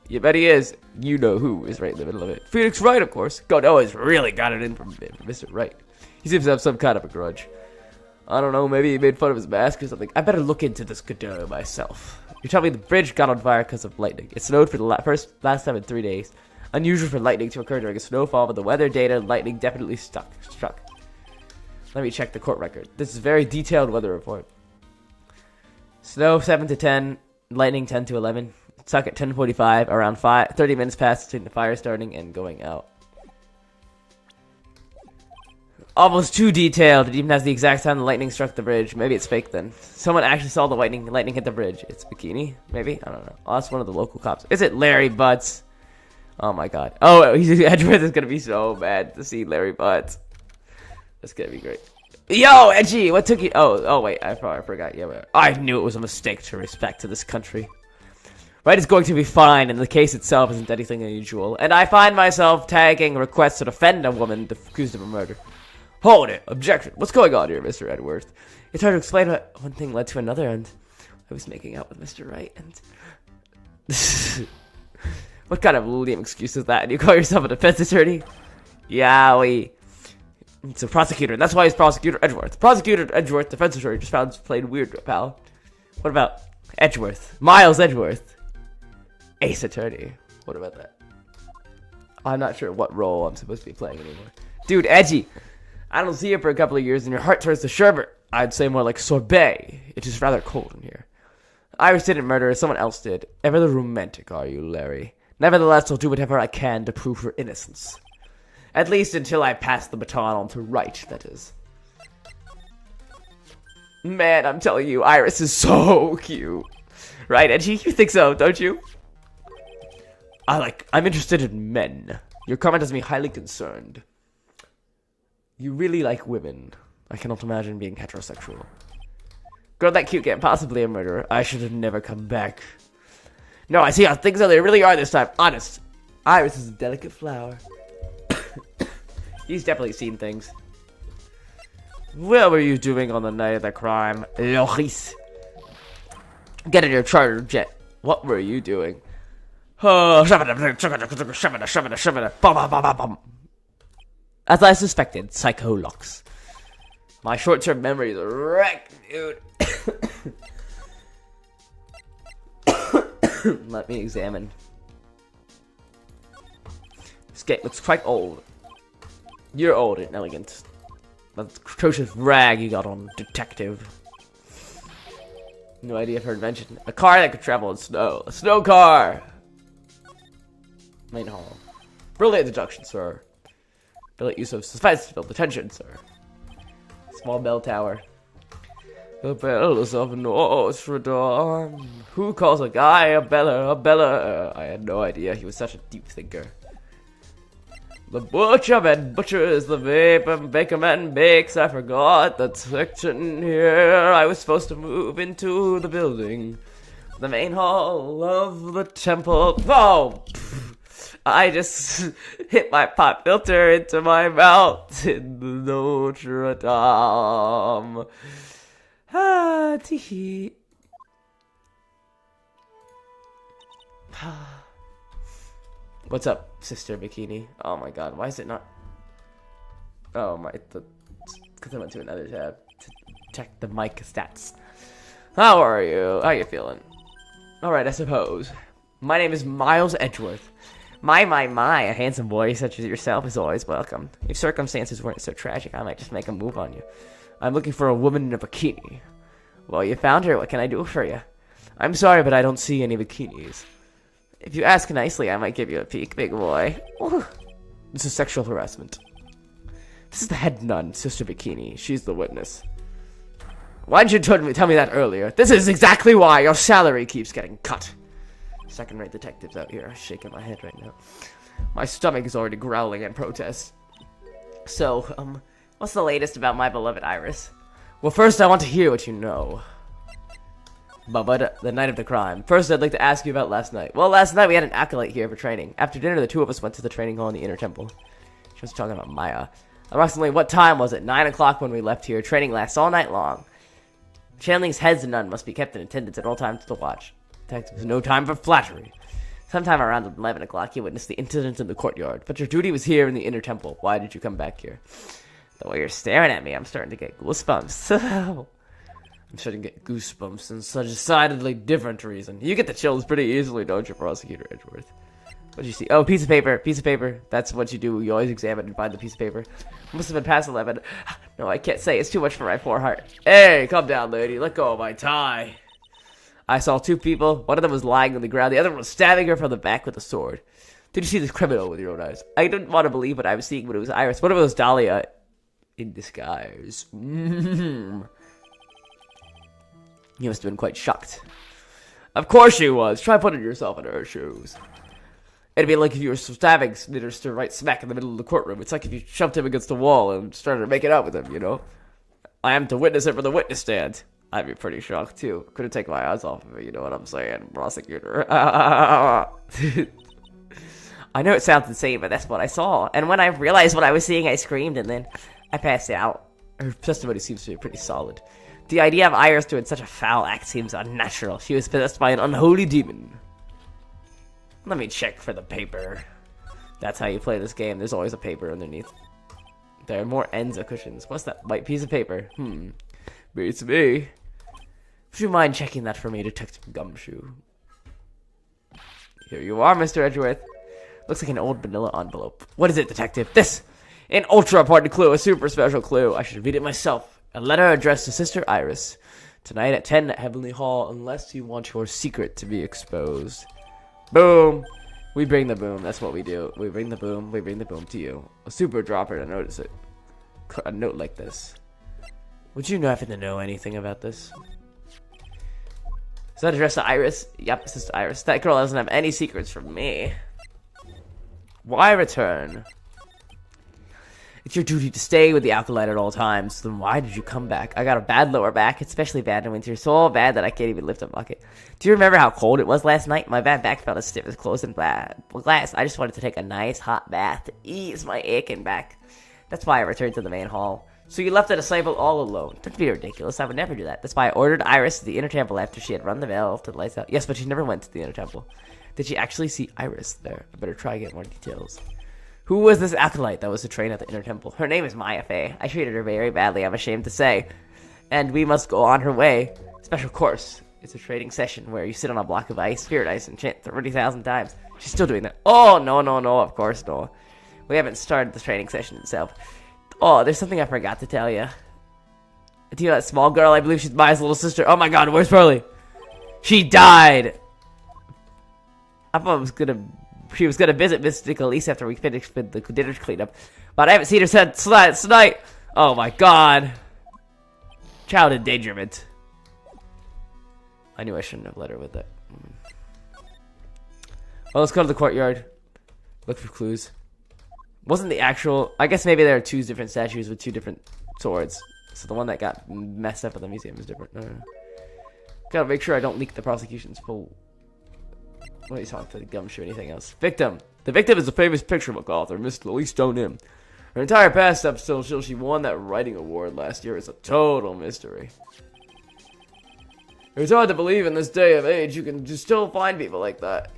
You bet he is. You know who is right in the middle of it. Phoenix Wright, of course. Godot has really got it in from Mr. Wright. He seems to have some kind of a grudge. I don't know, maybe he made fun of his mask or something. I better look into this Godot myself. You tell me the bridge got on fire because of lightning. It snowed for the last time in 3 days. Unusual for lightning to occur during a snowfall, but the weather data, lightning definitely struck. Let me check the court record. This is a very detailed weather report. Snow 7 to 10, lightning 10 to 11. Stuck at 10:45, around 30 minutes passed between the fire starting and going out. Almost too detailed. It even has the exact time the lightning struck the bridge. Maybe it's fake then. Someone actually saw the lightning hit the bridge. It's Bikini? Maybe? I don't know. I'll ask one of the local cops. Is it Larry Butts? Oh my God. Oh, Edgeworth is gonna be so mad to see Larry Butts. That's gonna be great. Yo, Edgy, what took you? Oh wait, I forgot. Yeah, I knew it was a mistake to respect to this country. Wright is going to be fine, and the case itself isn't anything unusual. And I find myself tagging requests to defend a woman accused of a murder. Hold it! Objection! What's going on here, Mr. Edgeworth? It's hard to explain what one thing led to another, and I was making out with Mr. Wright, and... What kind of lame excuse is that? And you call yourself a defense attorney? Yeah, it's a prosecutor, and that's why he's Prosecutor Edgeworth. Prosecutor Edgeworth, defense attorney, just found played weird, pal. What about Edgeworth? Miles Edgeworth. Ace attorney. What about that? I'm not sure what role I'm supposed to be playing anymore. Dude, Edgy, I don't see you for a couple of years and your heart turns to sherbet. I'd say more like sorbet. It is rather cold in here. Iris didn't murder her, someone else did. Ever the romantic, are you, Larry? Nevertheless, I'll do whatever I can to prove her innocence. At least until I pass the baton on to Wright, that is. Man, I'm telling you, Iris is so cute. Right, Edgy? You think so, don't you? I'm interested in men. Your comment has me highly concerned. You really like women. I cannot imagine being heterosexual. Girl that cute can't possibly a murderer. I should have never come back. No, I see how things are. They really are this time. Honest. Iris is a delicate flower. He's definitely seen things. What were you doing on the night of the crime, Loris? Get in your charter jet. What were you doing? As I suspected, Psycho Locks. My short-term memory is wrecked, dude. Let me examine. This gate looks quite old. You're old and elegant. That atrocious rag you got on, detective. No idea if heard mentioned. A car that could travel in snow. A snow car! Main hall. Brilliant deduction, sir. Brilliant use of suspense to build attention, sir. Small bell tower. The bells of Notre Dame. Who calls a guy a bella, a bella? I had no idea he was such a deep thinker. The butcher man butchers, the baker man bakes. I forgot that section here. I was supposed to move into the building. The main hall of the temple. Oh! I just hit my pop filter into my mouth in the Notre Dame. Ah, tee. What's up, Sister Bikini? Oh my god, why is it not? Oh my, because I went to another tab to check the mic stats. How are you? How you feeling? Alright, I suppose. My name is Miles Edgeworth. My, a handsome boy such as yourself is always welcome. If circumstances weren't so tragic, I might just make a move on you. I'm looking for a woman in a bikini. Well, you found her. What can I do for you? I'm sorry, but I don't see any bikinis. If you ask nicely, I might give you a peek, big boy. This is sexual harassment. This is the head nun, Sister Bikini. She's the witness. Why didn't you tell me that earlier? This is exactly why your salary keeps getting cut. Second-rate detectives out here shaking my head right now. My stomach is already growling in protest. So, what's the latest about my beloved Iris? Well, first I want to hear what you know. But the night of the crime. First, I'd like to ask you about last night. Well, last night we had an acolyte here for training. After dinner, the two of us went to the training hall in the inner temple. She was talking about Maya. Approximately what time was it? 9 o'clock when we left here. Training lasts all night long. Chanling's heads and none must be kept in attendance at all times to watch. Detective has no time for flattery. Sometime around 11 o'clock, he witnessed the incident in the courtyard. But your duty was here in the inner temple. Why did you come back here? The way you're staring at me, I'm starting to get goosebumps. I'm starting to get goosebumps in such a decidedly different reason. You get the chills pretty easily, don't you, Prosecutor Edgeworth? What did you see? Oh, piece of paper. Piece of paper. That's what you do. You always examine and find the piece of paper. Must have been past 11. No, I can't say. It's too much for my poor heart. Hey, calm down, lady. Let go of my tie. I saw two people. One of them was lying on the ground. The other one was stabbing her from the back with a sword. Did you see this criminal with your own eyes? I didn't want to believe what I was seeing when it was Iris. What if it was Dahlia in disguise? You must have been quite shocked. Of course she was. Try putting yourself in her shoes. It'd be like if you were stabbing Minister right smack in the middle of the courtroom. It's like if you shoved him against the wall and started making out with him, you know? I am to witness it for the witness stand. I'd be pretty shocked, too. Couldn't take my eyes off of it, you know what I'm saying, prosecutor? I know it sounds insane, but that's what I saw. And when I realized what I was seeing, I screamed, and then I passed out. Her testimony seems to be pretty solid. The idea of Iris doing such a foul act seems unnatural. She was possessed by an unholy demon. Let me check for the paper. That's how you play this game. There's always a paper underneath. There are more ends of cushions. What's that white piece of paper? Beats me. Would you mind checking that for me, Detective Gumshoe? Here you are, Mr. Edgeworth. Looks like an old vanilla envelope. What is it, Detective? This! An ultra-important clue, a super special clue. I should read it myself. A letter addressed to Sister Iris. Tonight at 10 at Heavenly Hall, unless you want your secret to be exposed. Boom! We bring the boom. That's what we do. We bring the boom. We bring the boom to you. A super dropper to notice it. A note like this. Would you happen to know anything about this? Is that addressed to Iris? Yep, this is to Iris. That girl doesn't have any secrets from me. Why return? It's your duty to stay with the Acolyte at all times. Then why did you come back? I got a bad lower back, especially bad in winter. So bad that I can't even lift a bucket. Do you remember how cold it was last night? My bad back felt as stiff as closed and glass. I just wanted to take a nice hot bath to ease my aching back. That's why I returned to the main hall. So you left the disciple all alone. Don't be ridiculous. I would never do that. That's why I ordered Iris to the inner temple after she had run the bell to the lights out. Yes, but she never went to the inner temple. Did she actually see Iris there? I better try to get more details. Who was this acolyte that was to train at the inner temple? Her name is Maya Fey. I treated her very badly, I'm ashamed to say. And we must go on her way. Special course. It's a training session where you sit on a block of ice, spirit ice, and chant 30,000 times. She's still doing that. Oh, no, of course, no. We haven't started the training session itself. Oh, there's something I forgot to tell you. Do you know that small girl? I believe she's Maya's little sister. Oh my god, where's Pearly? She died! I thought she was gonna visit Mystic Elise after we finished with the dinner cleanup. But I haven't seen her since last night. Oh my god. Child endangerment. I knew I shouldn't have let her with that. Well, let's go to the courtyard. Look for clues. Wasn't the actual... I guess maybe there are two different statues with two different swords. So the one that got messed up at the museum is different. Gotta make sure I don't leak the prosecution's full... What are you talking to the gumshoe or anything else? Victim. The victim is a famous picture book author, Miss Elise Donim. Her entire past up till she won that writing award last year is a total mystery. It's hard to believe in this day of age you can just still find people like that.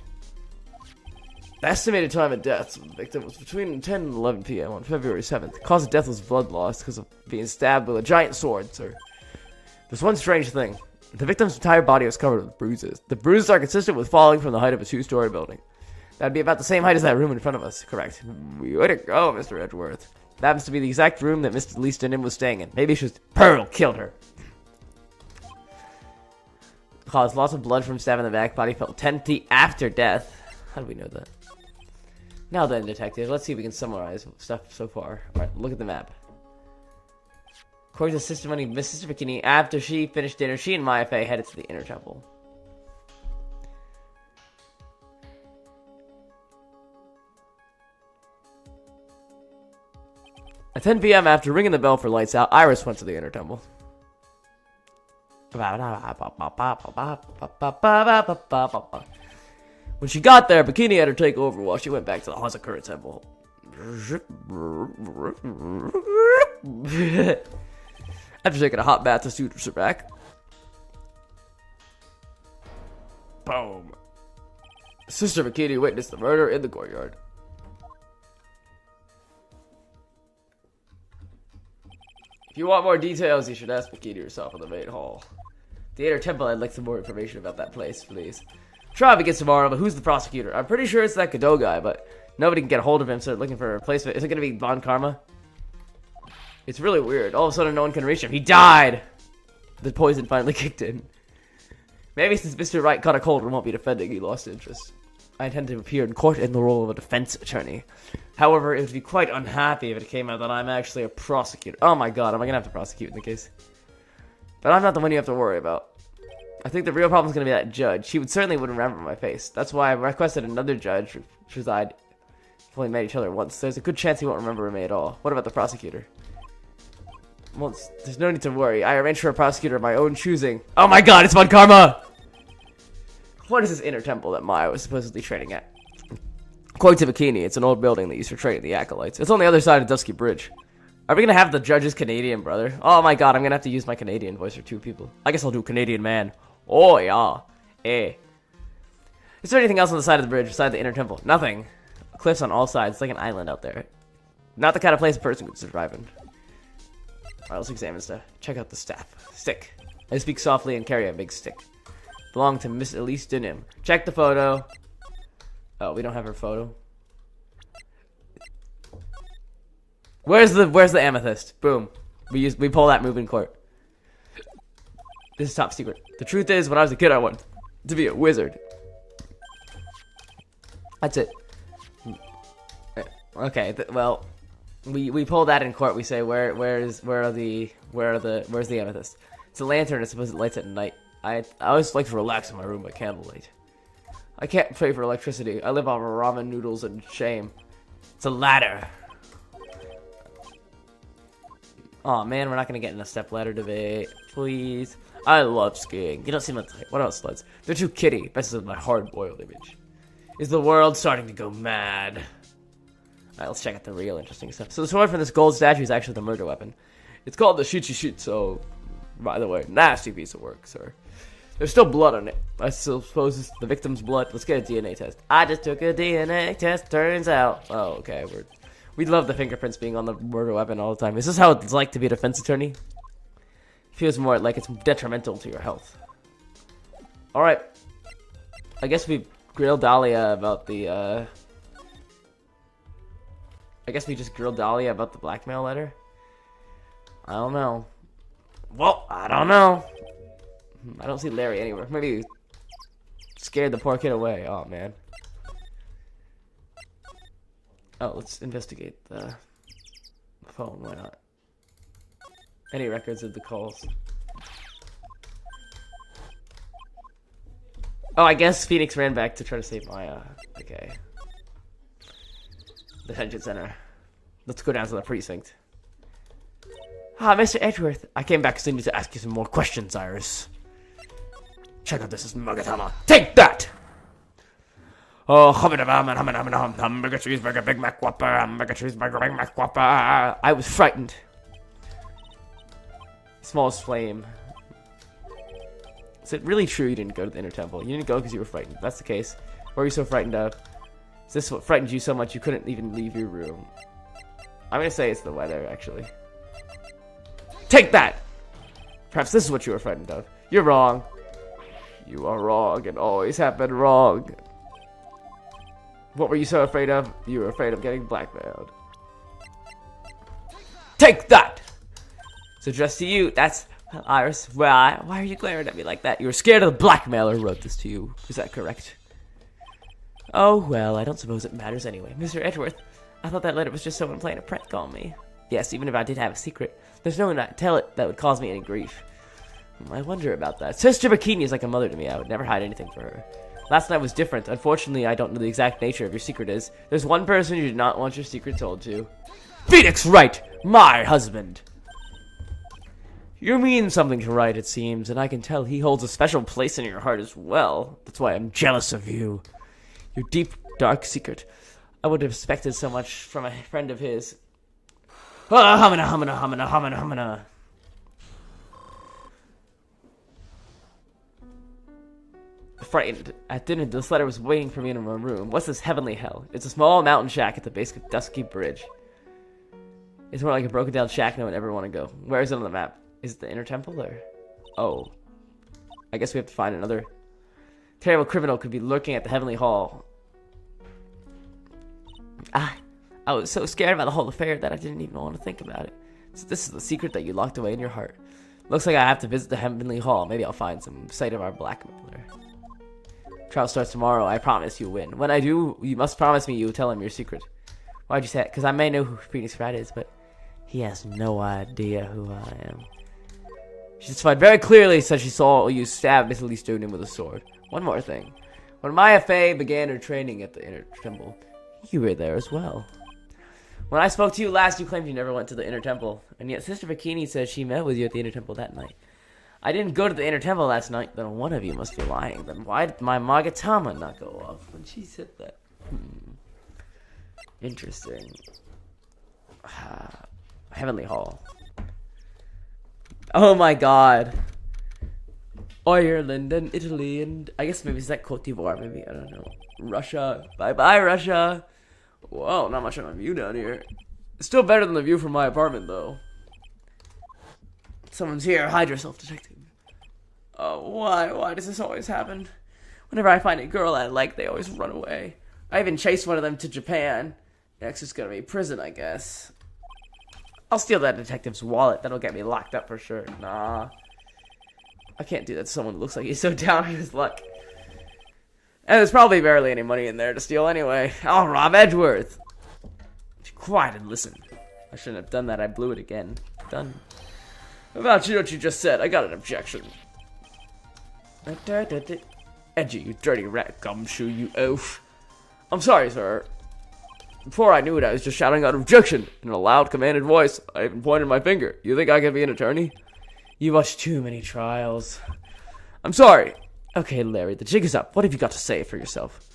The estimated time of death of the victim was between 10 and 11 p.m. on February 7th. The cause of death was blood loss because of being stabbed with a giant sword, sir. There's one strange thing. The victim's entire body was covered with bruises. The bruises are consistent with falling from the height of a two-story building. That'd be about the same height as that room in front of us. Correct. Way to go, Mr. Edgeworth. That happens to be the exact room that Mr. Elise Donim was staying in. Maybe she was... Pearl killed her. Caused lots of blood from stabbing the back. Body fell 10 feet after death. How do we know that? Now then, detective, let's see if we can summarize stuff so far. Alright, look at the map. According to Sister Money, Miss Sister Bikini, after she finished dinner, she and Maya Fey headed to the inner temple. At 10 p.m., after ringing the bell for lights out, Iris went to the inner temple. When she got there, Bikini had her take over while she went back to the Hazakura temple. After taking a hot bath, the suitors are back. Boom. Sister Bikini witnessed the murder in the courtyard. If you want more details, you should ask Bikini herself in the main hall. The inner temple, I'd like some more information about that place, please. Try begins tomorrow, but who's the prosecutor? I'm pretty sure it's that Godot guy, but nobody can get a hold of him, so they're looking for a replacement. Is it going to be Von Karma? It's really weird. All of a sudden, no one can reach him. He died! The poison finally kicked in. Maybe since Mr. Wright caught a cold and won't be defending, he lost interest. I intend to appear in court in the role of a defense attorney. However, it would be quite unhappy if it came out that I'm actually a prosecutor. Oh my god, am I going to have to prosecute in the case? But I'm not the one you have to worry about. I think the real problem is going to be that judge. She would certainly wouldn't remember my face. That's why I requested another judge to preside. We've only met each other once. There's a good chance he won't remember me at all. What about the prosecutor? Well, there's no need to worry. I arranged for a prosecutor of my own choosing. Oh my god, it's Von Karma! What is this inner temple that Maya was supposedly training at? According to Bikini, it's an old building that used for training the Acolytes. It's on the other side of Dusky Bridge. Are we gonna have the judge's Canadian brother? Oh my god, I'm gonna have to use my Canadian voice for two people. I guess I'll do Canadian man. Oh yeah. Eh. Is there anything else on the side of the bridge beside the inner temple? Nothing. Cliffs on all sides. It's like an island out there. Not the kind of place a person could survive in. Alright, let's examine stuff. Check out the staff. Stick. I speak softly and carry a big stick. Belong to Miss Elise Donim. Check the photo. Oh, we don't have her photo. Where's the amethyst? Boom. We pull that move in court. This is top secret. The truth is, when I was a kid, I wanted to be a wizard. That's it. Okay, well, We pull that in court. We say where's the amethyst? It's a lantern. I suppose it lights at night. I always like to relax in my room by candlelight. I can't pay for electricity. I live off ramen noodles and shame. It's a ladder. Oh man, we're not gonna get in a step ladder debate. Please. I love skiing. You don't seem like the type. What else, sleds? They're too kiddie. Messes with my hard-boiled image. Is the world starting to go mad? Alright, let's check out the real interesting stuff. So the sword from this gold statue is actually the murder weapon. It's called the Shichi-Shitsu. By the way, nasty piece of work, sir. There's still blood on it. I still suppose it's the victim's blood. Let's get a DNA test. I just took a DNA test. Turns out. Oh, okay. We love the fingerprints being on the murder weapon all the time. Is this how it's like to be a defense attorney? Feels more like it's detrimental to your health. Alright. I guess we grilled Dahlia about the, I guess we just grilled Dahlia about the blackmail letter? I don't know. Well, I don't know. I don't see Larry anywhere. Maybe scared the poor kid away. Oh, man. Oh, let's investigate the phone. Why not? Any records of the calls? Oh, I guess Phoenix ran back to try to save Maya. Okay. Detention center. Let's go down to the precinct. Ah, Mr. Edgeworth. I came back because I need to ask you some more questions, Iris. Check out this Magatama. Take that! Oh, hamburger cheeseburger, Big Mac Whopper, hamburger cheeseburger, Big Mac Whopper. I was frightened. Smallest flame. Is it really true you didn't go to the Inner Temple? You didn't go because you were frightened. If that's the case, what were you so frightened of? Is this what frightened you so much you couldn't even leave your room? I'm gonna say it's the weather, actually. Take that! Perhaps this is what you were frightened of. You're wrong. You are wrong and always have been wrong. What were you so afraid of? You were afraid of getting blackmailed. Take that! It's addressed to you. That's Iris. Why are you glaring at me like that? You were scared of the blackmailer who wrote this to you. Is that correct? Oh, well, I don't suppose it matters anyway. Mr. Edgeworth, I thought that letter was just someone playing a prank on me. Yes, even if I did have a secret, there's no one I'd tell it that would cause me any grief. I wonder about that. Sister Bikini is like a mother to me. I would never hide anything for her. Last night was different. Unfortunately, I don't know the exact nature of your secret is. There's one person you did not want your secret told to. Phoenix Wright! My husband! You mean something to Wright, it seems, and I can tell he holds a special place in your heart as well. That's why I'm jealous of you. Your deep, dark secret. I would have expected so much from a friend of his. Hamina. Frightened. At dinner, this letter was waiting for me in my room. What's this heavenly hell? It's a small mountain shack at the base of Dusky Bridge. It's more like a broken down shack no one ever want to go. Where is it on the map? Is it the Inner Temple or? Oh. I guess we have to find another terrible criminal could be lurking at the Heavenly Hall. I was so scared about the whole affair that I didn't even want to think about it. So this is the secret that you locked away in your heart. Looks like I have to visit the Heavenly Hall. Maybe I'll find some sight of our blackmailer. Trial starts tomorrow. I promise you win. When I do, you must promise me you'll tell him your secret. Why'd you say that? Because I may know who Phoenix Wright is, but he has no idea who I am. She testified very clearly, said she saw you stab Miss Lee Stoneman with a sword. One more thing. When Maya Fey began her training at the Inner Temple, you were there as well. When I spoke to you last, you claimed you never went to the Inner Temple, and yet Sister Bikini says she met with you at the Inner Temple that night. I didn't go to the Inner Temple last night, then one of you must be lying. Then why did my Magatama not go off when she said that? Interesting. Heavenly Hall. Oh my god. Ireland and Italy and I guess maybe is that Cote d'Ivoire, maybe, I don't know. Russia. Bye-bye, Russia. Whoa, not much of a view down here. It's still better than the view from my apartment, though. Someone's here. Hide yourself, detective. Oh, why? Why does this always happen? Whenever I find a girl I like, they always run away. I even chased one of them to Japan. Next is gonna be prison, I guess. I'll steal that detective's wallet. That'll get me locked up for sure. Nah. I can't do that to someone who looks like he's so down on his luck. And there's probably barely any money in there to steal anyway. I'll rob Edgeworth. Be quiet and listen. I shouldn't have done that. I blew it again. Done. About what you just said, I got an objection. Edgy, you dirty rat gumshoe, you oaf. I'm sorry, sir. Before I knew it, I was just shouting out objection in a loud, commanded voice. I even pointed my finger. You think I can be an attorney? You watched too many trials. I'm sorry. Okay, Larry, the jig is up. What have you got to say for yourself?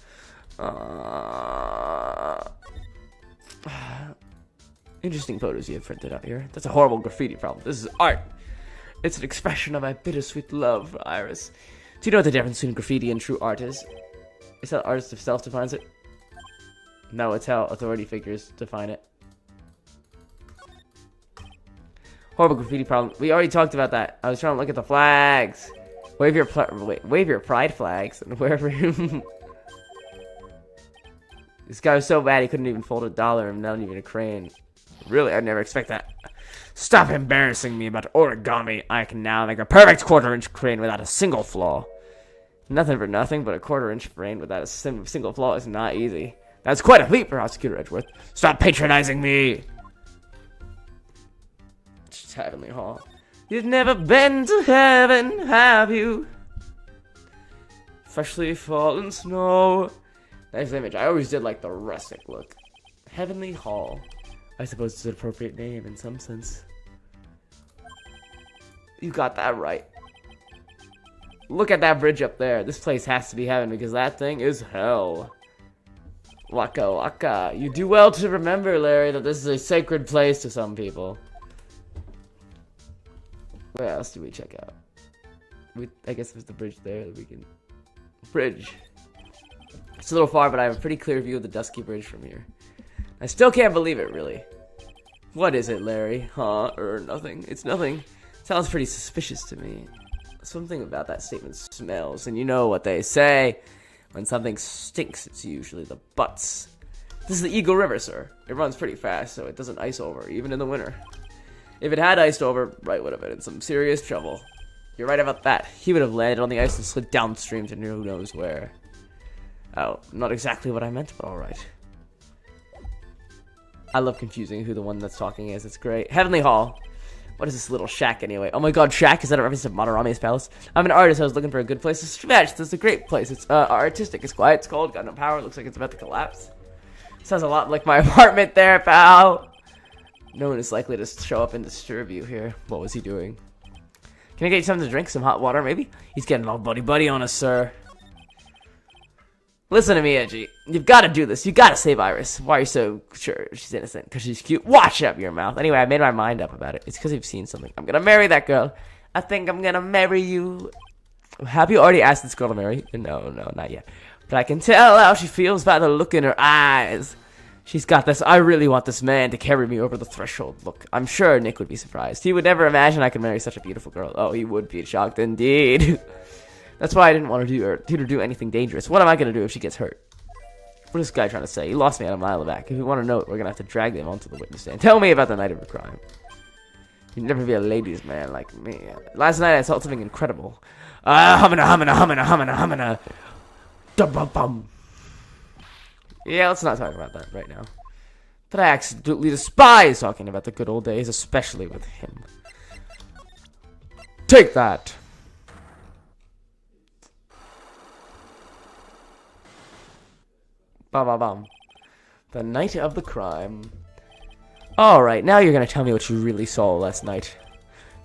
Interesting photos you have printed out here. That's a horrible graffiti problem. This is art. It's an expression of my bittersweet love for Iris. Do you know what the difference between graffiti and true art is? It's how the artist himself defines it. No, it's how authority figures define it. Horrible graffiti problem. We already talked about that. I was trying to look at the flags. Wave your pride flags and wherever. This guy was so bad he couldn't even fold $1 and not even a crayon. Really, I'd never expect that. Stop embarrassing me about origami. I can now make a perfect quarter-inch crane without a single flaw. Nothing for nothing, but a quarter-inch crane without a single flaw is not easy. That's quite a feat, Prosecutor Edgeworth. Stop patronizing me. Just Heavenly Hall. You've never been to heaven, have you? Freshly fallen snow. Nice image. I always did like the rustic look. Heavenly Hall. I suppose it's an appropriate name in some sense. You got that right. Look at that bridge up there. This place has to be heaven because that thing is hell. Waka waka. You do well to remember, Larry, that this is a sacred place to some people. What else do we check out? I guess there's the bridge there that we can... Bridge. It's a little far, but I have a pretty clear view of the Dusky Bridge from here. I still can't believe it, really. What is it, Larry? Huh? Or nothing? It's nothing. Sounds pretty suspicious to me. Something about that statement smells, and you know what they say. When something stinks, it's usually the butts. This is the Eagle River, sir. It runs pretty fast, so it doesn't ice over, even in the winter. If it had iced over, Wright would have been in some serious trouble. You're right about that. He would have landed on the ice and slid downstream to who knows where. Oh, not exactly what I meant, but alright. I love confusing who the one that's talking is. It's great. Heavenly Hall. What is this little shack anyway? Oh my god, shack? Is that a reference to Madarame's palace? I'm an artist. I was looking for a good place to stretch. This is a great place. It's artistic. It's quiet. It's cold. Got no power. Looks like it's about to collapse. Sounds a lot like my apartment there, pal. No one is likely to show up and disturb you here. What was he doing? Can I get you something to drink? Some hot water, maybe? He's getting all buddy-buddy on us, sir. Listen to me, Edgy. You've got to do this. You got to save Iris. Why are you so sure she's innocent? Because she's cute. Watch up your mouth. Anyway, I made my mind up about it. It's because you've seen something. I'm going to marry that girl. I think I'm going to marry you. Have you already asked this girl to marry you? No, not yet. But I can tell how she feels by the look in her eyes. She's got this. I really want this man to carry me over the threshold. Look, I'm sure Nick would be surprised. He would never imagine I could marry such a beautiful girl. Oh, he would be shocked indeed. That's why I didn't want to do anything dangerous. What am I going to do if she gets hurt? What is this guy trying to say? He lost me at a mile back. If you want to know it, we're going to have to drag them onto the witness stand. Tell me about the night of the crime. You'd never be a ladies' man like me. Last night I saw something incredible. Humana. Dum-bum-bum. Yeah, let's not talk about that right now. But I absolutely despise talking about the good old days, especially with him. Take that. Bum. The night of the crime. Alright, now you're gonna tell me what you really saw last night.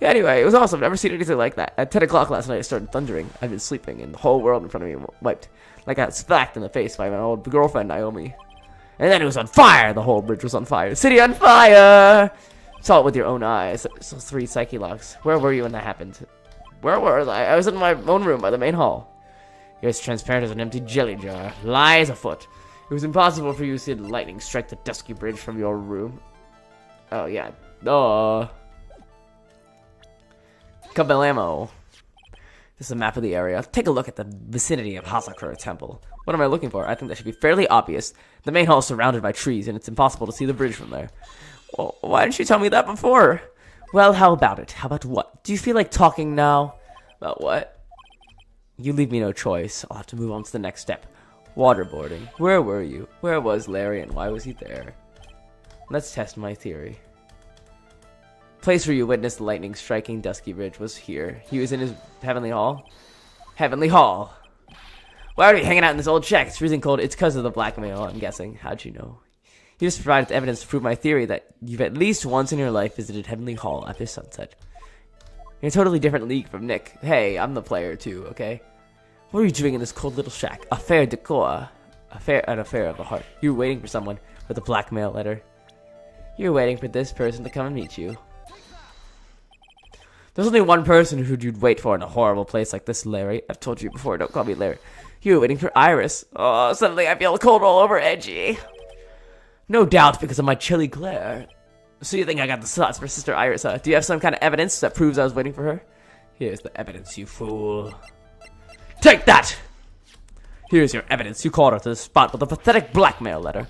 Yeah, anyway, it was awesome. Never seen anything like that. At 10 o'clock last night, it started thundering. I'd been sleeping, and the whole world in front of me wiped. Like I got smacked in the face by my old girlfriend, Naomi. And then it was on fire! The whole bridge was on fire. City on fire! Saw it with your own eyes. So 3 psyche locks. Where were you when that happened? Where was I? I was in my own room by the main hall. You're as transparent as an empty jelly jar. Lies afoot. It was impossible for you to see the lightning strike the dusky bridge from your room. Oh, yeah. Kabalamo. This is a map of the area. Take a look at the vicinity of Hazakura Temple. What am I looking for? I think that should be fairly obvious. The main hall is surrounded by trees, and it's impossible to see the bridge from there. Well, why didn't you tell me that before? Well, how about it? How about what? Do you feel like talking now? About what? You leave me no choice. I'll have to move on to the next step. Waterboarding. Where were you? Where was Larry, and why was he there? Let's test my theory. place where you witnessed the lightning striking Dusky Ridge was here. He was in his Heavenly Hall. Heavenly Hall. Why are we hanging out in this old shack? It's freezing cold. It's because of the blackmail, I'm guessing. How'd you know? You just provided evidence to prove my theory that you've at least once in your life visited Heavenly Hall after sunset. You're a totally different league from Nick. Hey, I'm the player too, okay? What are you doing in this cold little shack? Affaire de corps. An affair of the heart. You're waiting for someone with a blackmail letter. You're waiting for this person to come and meet you. There's only one person who you'd wait for in a horrible place like this, Larry. I've told you before, don't call me Larry. You were waiting for Iris. Oh, suddenly I feel cold all over, Edgy. No doubt because of my chilly glare. So you think I got the slots for Sister Iris, huh? Do you have some kind of evidence that proves I was waiting for her? Here's the evidence, you fool. Take that! Here's your evidence. You called her to the spot with a pathetic blackmail letter.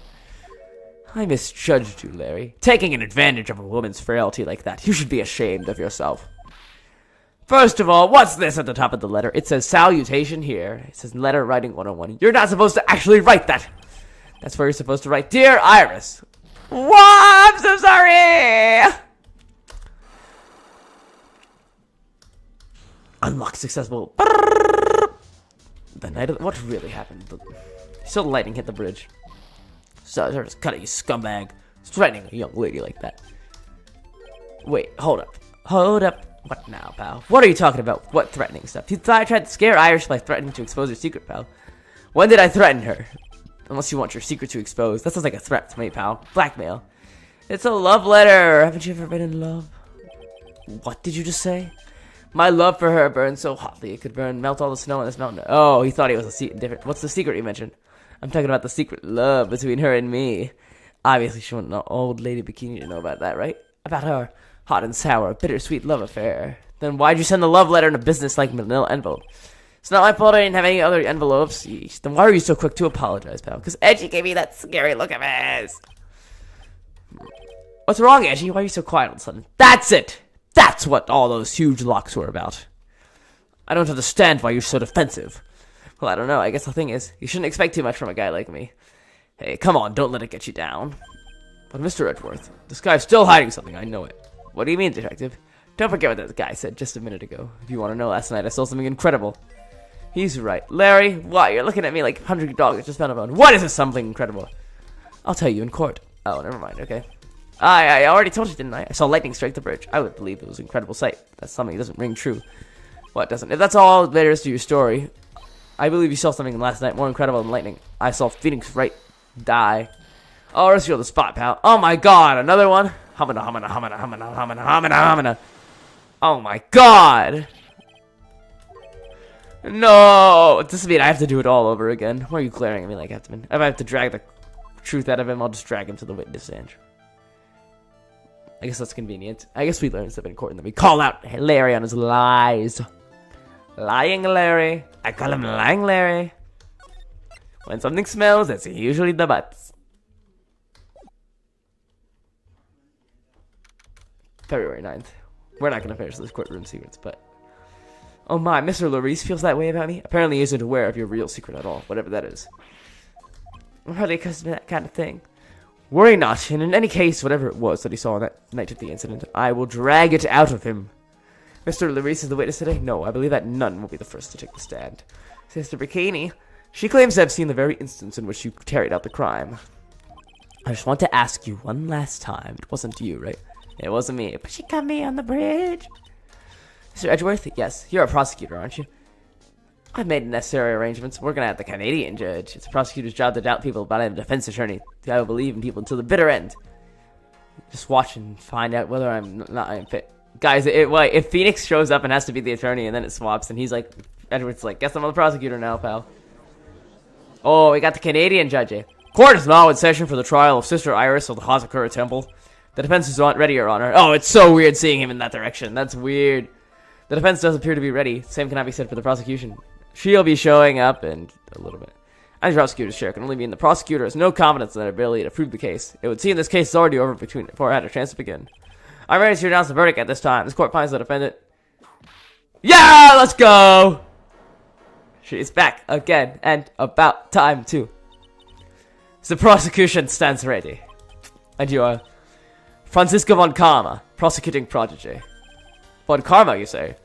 I misjudged you, Larry. Taking an advantage of a woman's frailty like that. You should be ashamed of yourself. First of all, what's this at the top of the letter? It says salutation here. It says letter writing 101. You're not supposed to actually write that. That's where you're supposed to write, Dear Iris. What? I'm so sorry. Unlock successful. The night of... What really happened? Still lightning hit the bridge. So just cut it, you scumbag. Threatening a young lady like that. Wait, hold up. Hold up. What now, pal? What are you talking about? What threatening stuff? You thought I tried to scare Iris by threatening to expose her secret, pal. When did I threaten her? Unless you want your secret to expose. That sounds like a threat to me, pal. Blackmail. It's a love letter. Haven't you ever been in love? What did you just say? My love for her burned so hotly it could melt all the snow on this mountain. Oh, he thought he was different. What's the secret you mentioned? I'm talking about the secret love between her and me. Obviously, she wanted an old lady bikini to know about that, right? About her hot and sour, bittersweet love affair. Then why'd you send the love letter in a business-like manila envelope? It's not my fault I didn't have any other envelopes. Yeesh. Then why are you so quick to apologize, pal? Because Edgy gave me that scary look of his. What's wrong, Edgy? Why are you so quiet all of a sudden? That's it! That's what all those huge locks were about. I don't understand why you're so defensive. Well, I don't know. I guess the thing is, you shouldn't expect too much from a guy like me. Hey, come on, don't let it get you down. But Mr. Edgeworth, this guy's still hiding something, I know it. What do you mean, detective? Don't forget what that guy said just a minute ago. If you want to know, last night I saw something incredible. He's right. Larry, why? You're looking at me like 100 dogs just found a bone. What is this something incredible? I'll tell you in court. Oh, never mind, okay. I already told you, didn't I? I saw lightning strike the bridge. I would believe it was an incredible sight. That's something that doesn't ring true. What doesn't? If that's all there is to your story, I believe you saw something last night more incredible than lightning. I saw Phoenix Wright die. Oh, rescue the spot, pal. Oh my god, another one? Humana, humana, humana, humana, humana, humana, humana. Oh my god! No! Does this mean I have to do it all over again? Why are you glaring at me like Captain? If I have to drag the truth out of him, I'll just drag him to the witness stand. I guess that's convenient. I guess we learn stuff in court and then we call out Larry on his lies. Lying Larry. I call him Lying Larry. When something smells, it's usually the butts. February 9th. We're not going to finish this courtroom secrets, but... Oh my, Mr. Larice feels that way about me? Apparently he isn't aware of your real secret at all, whatever that is. I'm hardly accustomed to that kind of thing. Worry not, and in any case, whatever it was that he saw on that night of the incident, I will drag it out of him. Mr. Larice is the witness today? No, I believe that none will be the first to take the stand. Sister Bikini, she claims to have seen the very instance in which you carried out the crime. I just want to ask you one last time. It wasn't you, right? It wasn't me, but she got me on the bridge. Mr. Edgeworth, yes, you're a prosecutor, aren't you? I've made necessary arrangements. We're gonna have the Canadian judge. It's a prosecutor's job to doubt people, but I'm a defense attorney. I will believe in people until the bitter end. Just watch and find out whether I'm fit. Guys, if Phoenix shows up and has to be the attorney and then it swaps and he's like, Edward's like, guess I'm the prosecutor now, pal. Oh, we got the Canadian judge. Court is now in session for the trial of Sister Iris of the Hazakura Temple. The defense is ready, Your Honor. Oh, it's so weird seeing him in that direction. That's weird. The defense does appear to be ready. Same cannot be said for the prosecution. She'll be showing up in a little bit. As prosecutor's chair can only mean the prosecutor has no confidence in their ability to prove the case. It would seem this case is already over before I had a chance to begin. I'm ready to announce the verdict at this time. This court finds the defendant. Yeah, let's go! She's back again, and about time too. The prosecution stands ready. And you are Francisco von Karma, prosecuting prodigy. Von Karma, you say?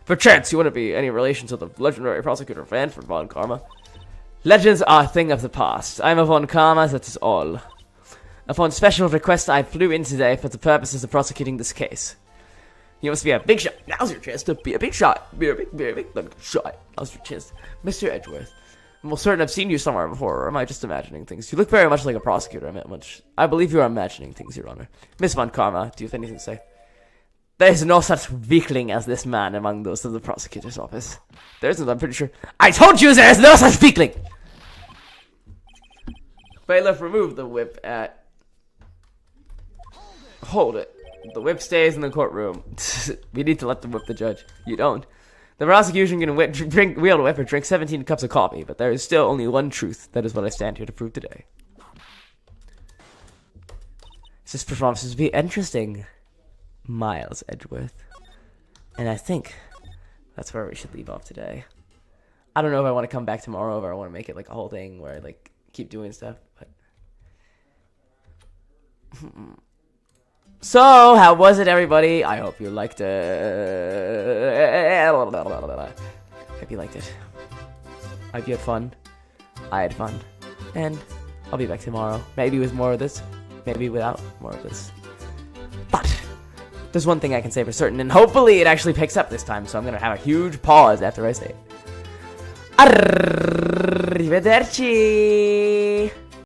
Perchance you wouldn't be any relation to the legendary prosecutor Vanford von Karma. Legends are a thing of the past. I am a von Karma, that is all. Upon special request, I flew in today for the purposes of prosecuting this case. You must be a big shot. Now's your chance to be a big shot. Be a big shot. Now's your chance. Mr. Edgeworth. I'm almost certain I've seen you somewhere before, or am I just imagining things? You look very much like a prosecutor, I believe you are imagining things, Your Honor. Miss von Karma, do you have anything to say? There is no such weakling as this man among those of the prosecutor's office. There isn't, I'm pretty sure. I told you there is no such weakling! Bailiff, remove the whip at... Hold it. The whip stays in the courtroom. We need to let them whip the judge. You don't. The prosecution can wield a whip or drink 17 cups of coffee, but there is still only one truth. That is what I stand here to prove today. This performance is to be interesting, Miles Edgeworth. And I think that's where we should leave off today. I don't know if I want to come back tomorrow or I want to make it like a whole thing where I like keep doing stuff, but... So, how was it, everybody? I hope you liked it. Hope you liked it. I hope you had fun. I had fun. And I'll be back tomorrow. Maybe with more of this. Maybe without more of this. But there's one thing I can say for certain, and hopefully it actually picks up this time, so I'm going to have a huge pause after I say it. Arrivederci!